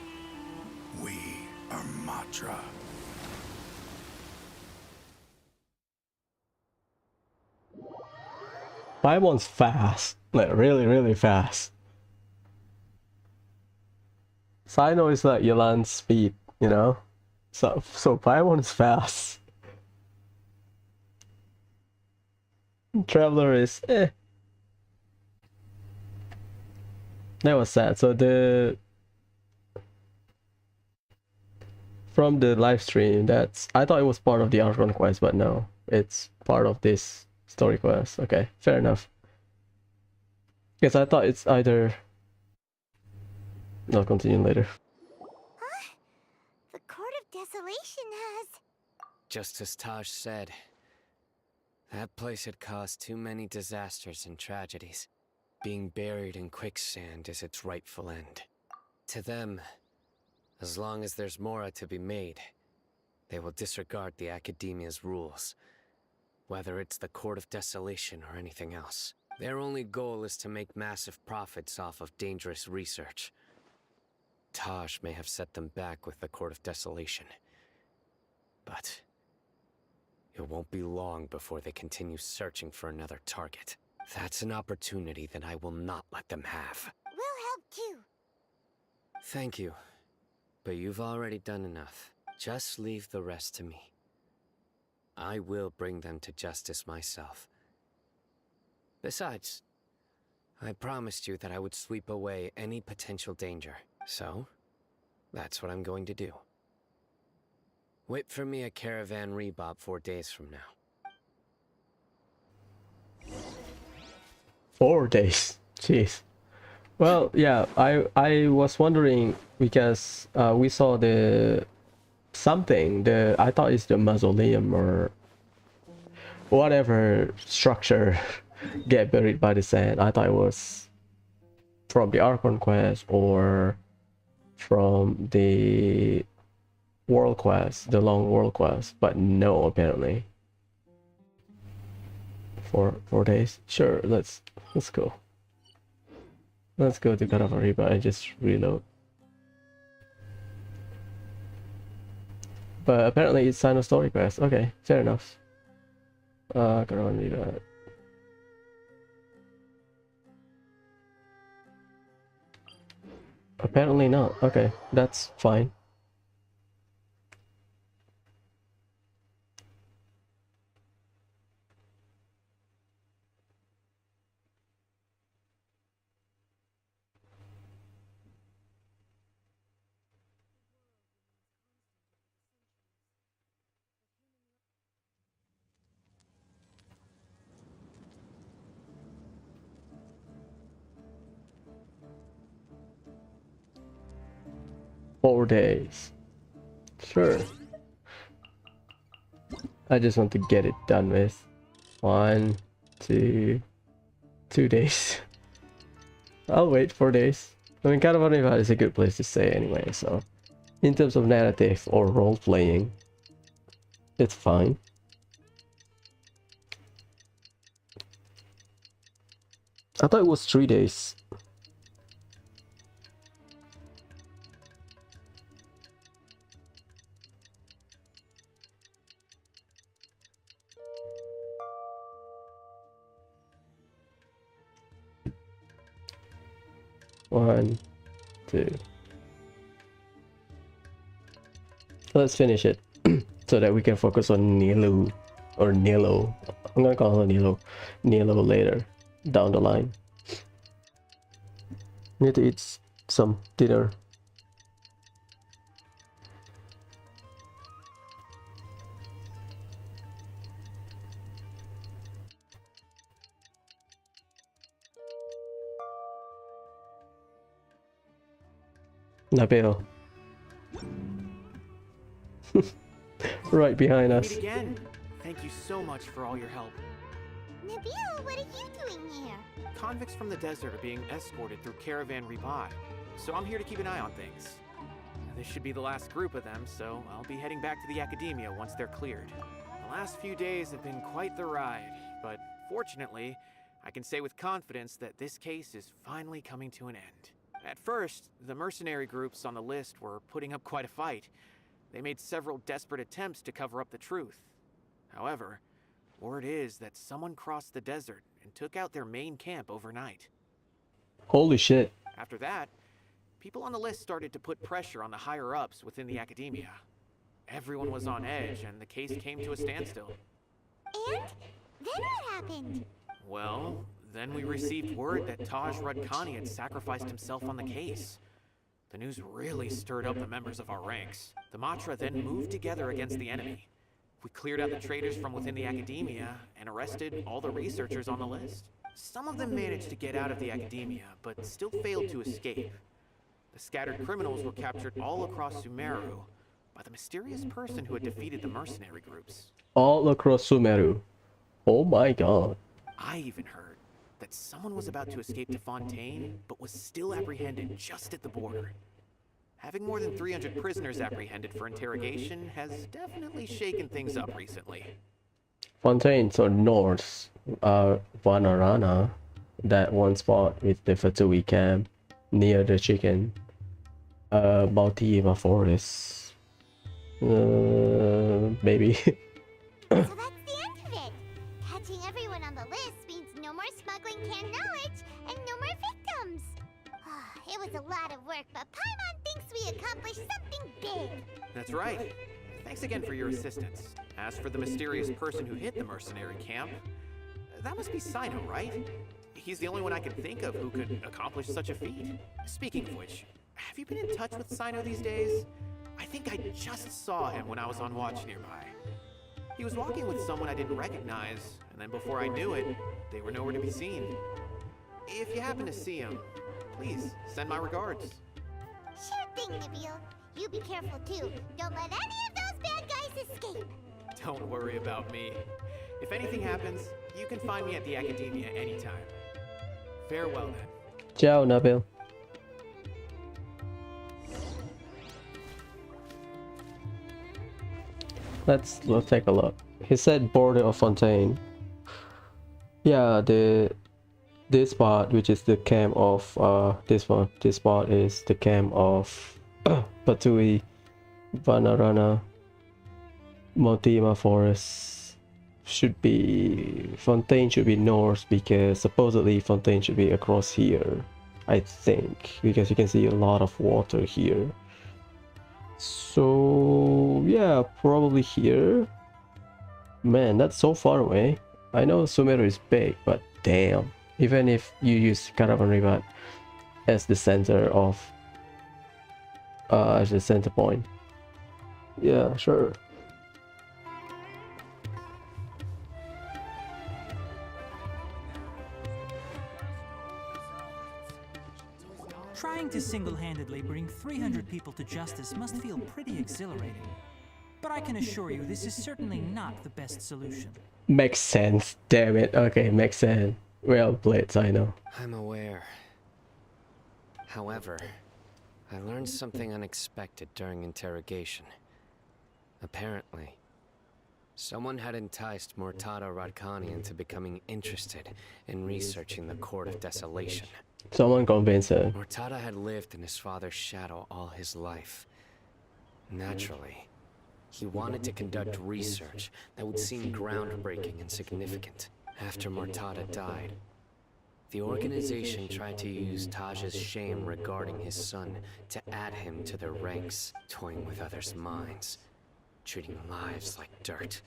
we are Matra. Paimon's fast, like really fast. Cyno is like Yolan's speed, you know? So Paimon's fast. Traveler is That was sad. So from the live stream, I thought it was part of the Archon quest, but no, it's part of this story quest. Okay, fair enough. Because I thought it's either... I'll continue later. Huh? The Court of Desolation has... Just as Taj said, that place had caused too many disasters and tragedies. Being buried in quicksand is its rightful end. To them, as long as there's Mora to be made, they will disregard the Academia's rules, whether it's the Court of Desolation or anything else. Their only goal is to make massive profits off of dangerous research. Taj may have set them back with the Court of Desolation, but it won't be long before they continue searching for another target. That's an opportunity that I will not let them have. We'll help too. Thank you, but you've already done enough. Just leave the rest to me. I will bring them to justice myself. Besides, I promised you that I would sweep away any potential danger. So, that's what I'm going to do. Wait for me at Caravan Rebob 4 days from now. 4 days. Jeez. Well, yeah, I was wondering because we saw I thought it's the mausoleum or whatever structure get buried by the sand. I thought it was from the Archon quest or from the world quest, the long world quest, but no, apparently. 4 days. Sure, let's go. Let's go to God of Ariba and just reload. But apparently it's Cyno story quest. Okay, fair enough. God of Ariba. Apparently not. Okay, that's fine. Four days. Sure. I just want to get it done with. 1, 2 days. I'll wait 4 days. I mean, kind of Caravan is a good place to stay anyway, so in terms of narrative or role playing, it's fine. I thought it was 3 days. One, two. Let's finish it so that we can focus on Nilo or Nilo. I'm gonna call her Nilo later down the line. Need to eat some dinner. Nabil. Right behind us. Meet again. Thank you so much for all your help. Nabil, what are you doing here? Convicts from the desert are being escorted through Caravan Rebuy, so I'm here to keep an eye on things. This should be the last group of them, so I'll be heading back to the Academia once they're cleared. The last few days have been quite the ride, but fortunately, I can say with confidence that this case is finally coming to an end. At first, the mercenary groups on the list were putting up quite a fight. They made several desperate attempts to cover up the truth. However, word is that someone crossed the desert and took out their main camp overnight. Holy shit. After that, people on the list started to put pressure on the higher-ups within the Academia. Everyone was on edge, and the case came to a standstill. And? Then what happened? Well, then we received word that Taj Radkani had sacrificed himself on the case. The news really stirred up the members of our ranks. The Matra then moved together against the enemy. We cleared out the traitors from within the Academia and arrested all the researchers on the list. Some of them managed to get out of the Academia, but still failed to escape. The scattered criminals were captured all across Sumeru by the mysterious person who had defeated the mercenary groups. All across Sumeru. Oh my god. I even heard that someone was about to escape to Fontaine, but was still apprehended just at the border. Having more than 300 prisoners apprehended for interrogation has definitely shaken things up recently. Fontaine, so north, Vanarana, that one spot with the Fatui camp near the chicken, Baltima Forest, maybe. So that's the end of it. Catching everyone on the list means no more smuggling canned knowledge and no more victims. It was a lot of work, but Paimon thinks we accomplished something big. That's right. Thanks again for your assistance. As for the mysterious person who hit the mercenary camp, that must be Cyno, right? He's the only one I can think of who could accomplish such a feat. Speaking of which, have you been in touch with Cyno these days? I think I just saw him when I was on watch nearby. He was walking with someone I didn't recognize, and then before I knew it, they were nowhere to be seen. If you happen to see him, please send my regards. Sure thing, Nabil. You be careful too. Don't let any of those bad guys escape. Don't worry about me. If anything happens, you can find me at the Academia anytime. Farewell then. Ciao, Nabil. Let's take a look. He said border of Fontaine. Yeah, this part, which is the camp of this part is the camp of Patui, Vanarana, Motima Forest. Should be Fontaine should be north, because supposedly Fontaine should be across here, I think, because you can see a lot of water here. So yeah, probably here. Man, that's so far away. I know Sumeru is big, but damn, even if you use Caravan River as the center of as the center point, yeah, sure. Trying to single-handedly bring 300 people to justice must feel pretty exhilarating. But I can assure you this is certainly not the best solution. Makes sense, damn it. Okay, makes sense. Well played, I know. I'm aware. However, I learned something unexpected during interrogation. Apparently, someone had enticed Murtada Radkani into becoming interested in researching the Court of Desolation. Someone convinced her. Murtada had lived in his father's shadow all his life. Naturally, he wanted to conduct research that would seem groundbreaking and significant. After Murtada died, the organization tried to use Taj's shame regarding his son to add him to their ranks, toying with others' minds, treating lives like dirt,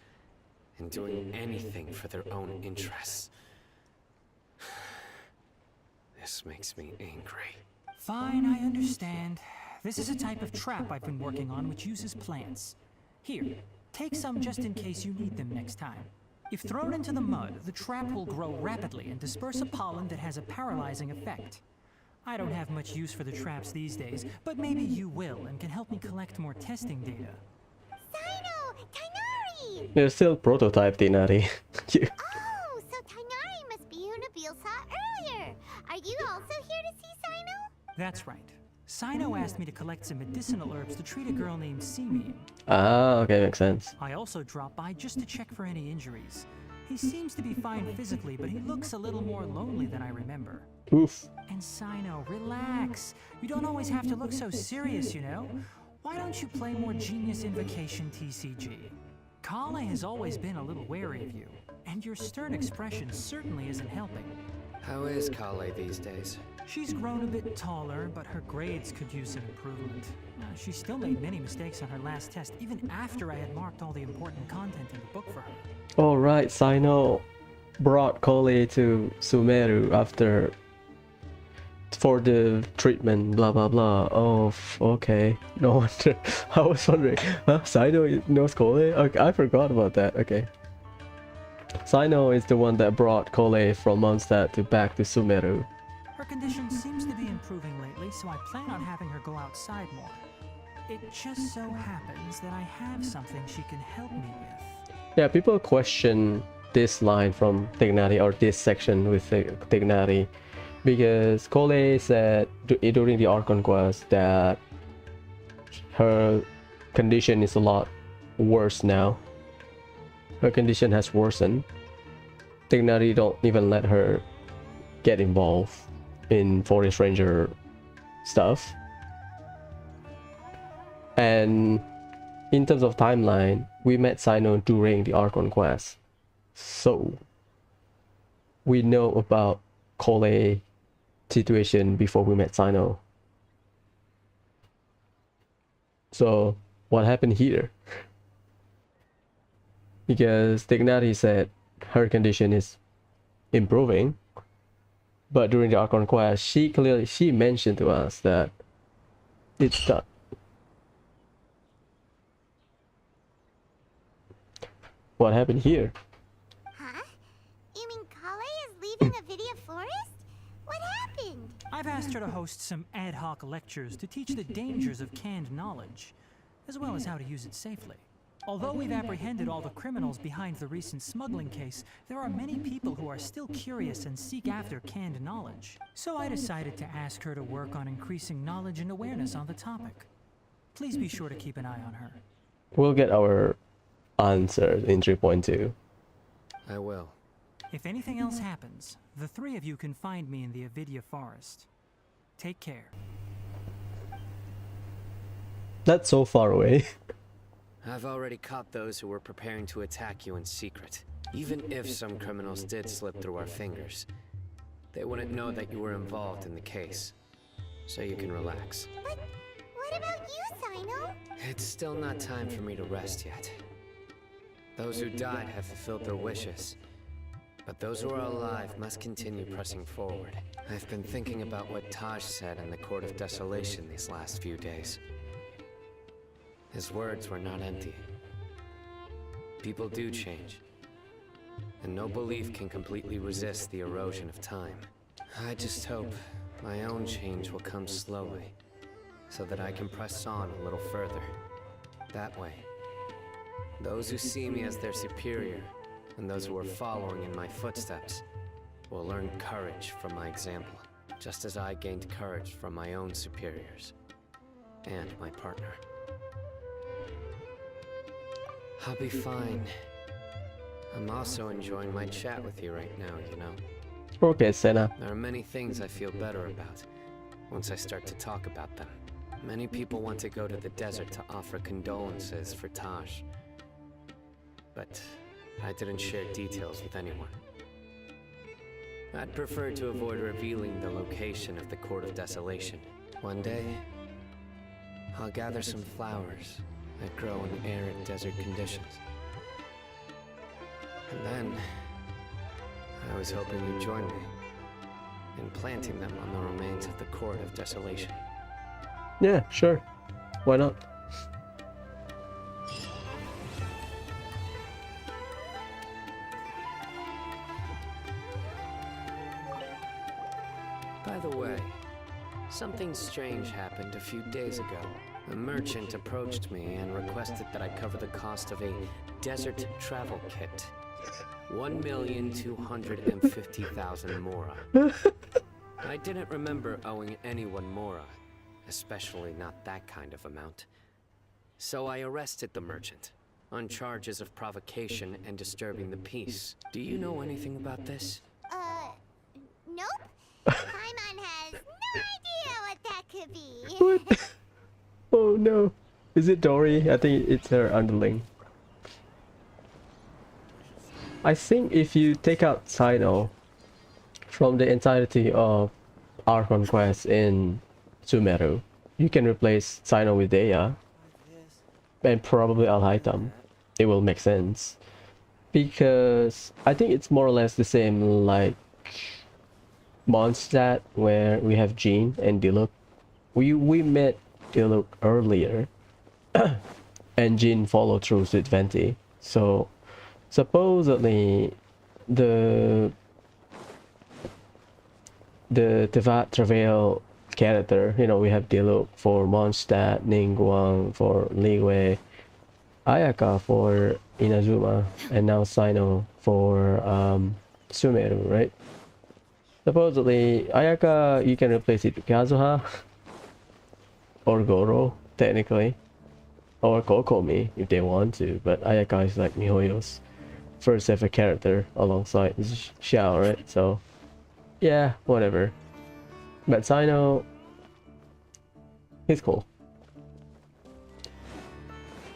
and doing anything for their own interests. This makes me angry. Fine, I understand. This is a type of trap I've been working on which uses plants. Here, take some just in case you need them next time. If thrown into the mud, the trap will grow rapidly and disperse a pollen that has a paralyzing effect. I don't have much use for the traps these days, but maybe you will and can help me collect more testing data. Cyno! Tighnari! You're still prototype, Tighnari. Oh, so Tighnari must be who Nabil saw earlier. Are you also here to see Cyno? That's right. Cyno asked me to collect some medicinal herbs to treat a girl named Simi. Ah, okay, makes sense. I also dropped by just to check for any injuries. He seems to be fine physically, but he looks a little more lonely than I remember. Oof. And Cyno, relax. You don't always have to look so serious, you know? Why don't you play more Genius Invocation TCG? Kale has always been a little wary of you, and your stern expression certainly isn't helping. How is Kale these days? She's grown a bit taller, but her grades could use an improvement. She still made many mistakes on her last test, even after I had marked all the important content in the book for her. Alright, Cyno brought Kale to Sumeru for the treatment, blah blah blah. Oh, okay. No wonder. I was wondering, huh? Cyno knows Kale? Okay, I forgot about that. Okay. Cyno is the one that brought Kale from Mondstadt back to Sumeru. Her condition seems to be improving lately, so I plan on having her go outside more. It just so happens that I have something she can help me with. Yeah, people question this line from Tighnari, or this section with Tighnari, because Kale said during the Archon quest that her condition is a lot worse now. Her condition has worsened. Tighnari don't even let her get involved in Forest Ranger stuff. And in terms of timeline, we met Cyno during the Archon quest, so we know about Kale situation before we met Cyno. So what happened here? Because Tighnari said her condition is improving, but during the Archon quest, she mentioned to us that it's done. What happened here? Huh? You mean Kale is leaving Avidia Forest? What happened? I've asked her to host some ad hoc lectures to teach the dangers of canned knowledge, as well as how to use it safely. Although we've apprehended all the criminals behind the recent smuggling case, there are many people who are still curious and seek after canned knowledge. So I decided to ask her to work on increasing knowledge and awareness on the topic. Please be sure to keep an eye on her. We'll get our answer in 3.2. I will. If anything else happens, the three of you can find me in the Avidia Forest. Take care. That's so far away. I've already caught those who were preparing to attack you in secret. Even if some criminals did slip through our fingers, they wouldn't know that you were involved in the case. So you can relax. But what about you, Cyno? It's still not time for me to rest yet. Those who died have fulfilled their wishes, but those who are alive must continue pressing forward. I've been thinking about what Taj said in the Court of Desolation these last few days. His words were not empty. People do change, and no belief can completely resist the erosion of time. I just hope my own change will come slowly, so that I can press on a little further. That way, those who see me as their superior, and those who are following in my footsteps, will learn courage from my example, just as I gained courage from my own superiors, and my partner. I'll be fine. I'm also enjoying my chat with you right now, you know? Okay, Senna. There are many things I feel better about once I start to talk about them. Many people want to go to the desert to offer condolences for Taj, but I didn't share details with anyone. I'd prefer to avoid revealing the location of the Court of Desolation. One day, I'll gather some flowers that grow in arid desert conditions. And then, I was hoping you'd join me in planting them on the remains of the Court of Desolation. Yeah, sure. Why not? By the way, Something strange happened a few days ago. A merchant approached me and requested that I cover the cost of a desert travel kit. 1,250,000 mora. I didn't remember owing anyone mora, especially not that kind of amount. So I arrested the merchant on charges of provocation and disturbing the peace. Do you know anything about this? Nope. Paimon has no idea what that could be. What? Oh no. Is it Dory? I think it's her underling. I think if you take out Cyno from the entirety of our conquest in Sumeru, you can replace Cyno with Dea and probably Alhaitam. It will make sense. Because I think it's more or less the same like Mondstadt, where we have Jean and Diluc. We met Diluc earlier and Jean followed through with Venti. So supposedly the Tevat Travail character, you know, we have Diluc for Mondstadt, Ningguang for Liyue, Ayaka for Inazuma, and now Cyno for Sumeru, right? Supposedly, Ayaka, you can replace it with Kazuha or Goro, technically, or Kokomi if they want to, but Ayaka is like MiHoYo's first ever character alongside Xiao, right? So, yeah, whatever. But Cyno, he's cool.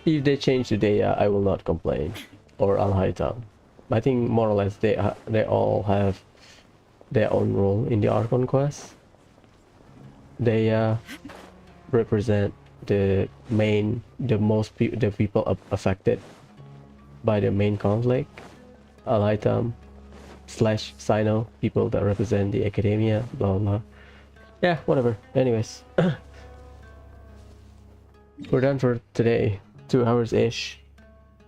If they change to Dea, I will not complain, or Alhaitam. I think more or less they all have their own role in the Archon quest. They represent the people affected by the main conflict. Alhaitam / Cyno, people that represent the academia, blah blah. Yeah, whatever. Anyways, we're done for today. 2 hours ish.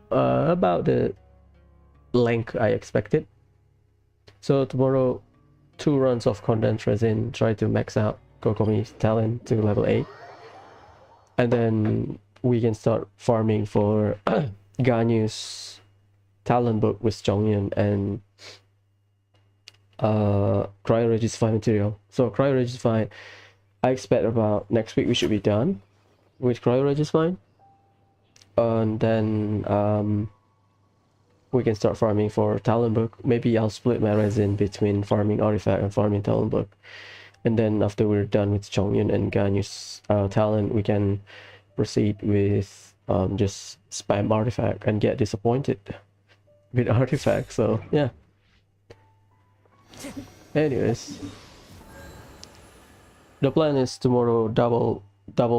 About the length I expected. So tomorrow, 2 runs of condensed resin, try to max out Kokomi's talent to level 8. And then we can start farming for Ganyu's talent book with Chongyun and cryo-regify material. So cryo-regify, I expect about next week we should be done with cryo-regify. And then we can start farming for talent book. Maybe I'll split my resin between farming artifact and farming talent book. And then after we're done with Chongyun and Ganyu's talent, we can proceed with just spam artifact and get disappointed with artifact. So yeah. Anyways, the plan is tomorrow double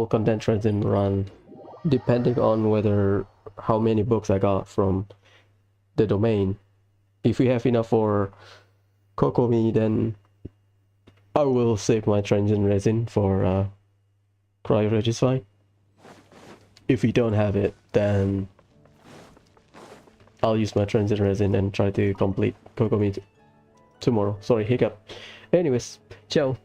condensed resin run, depending on whether how many books I got from the domain. If we have enough for Kokomi, then I will save my transient resin for cryo-regify. If we don't have it, then I'll use my transient resin and try to complete Kokomi tomorrow. Sorry, hiccup. Anyways, ciao.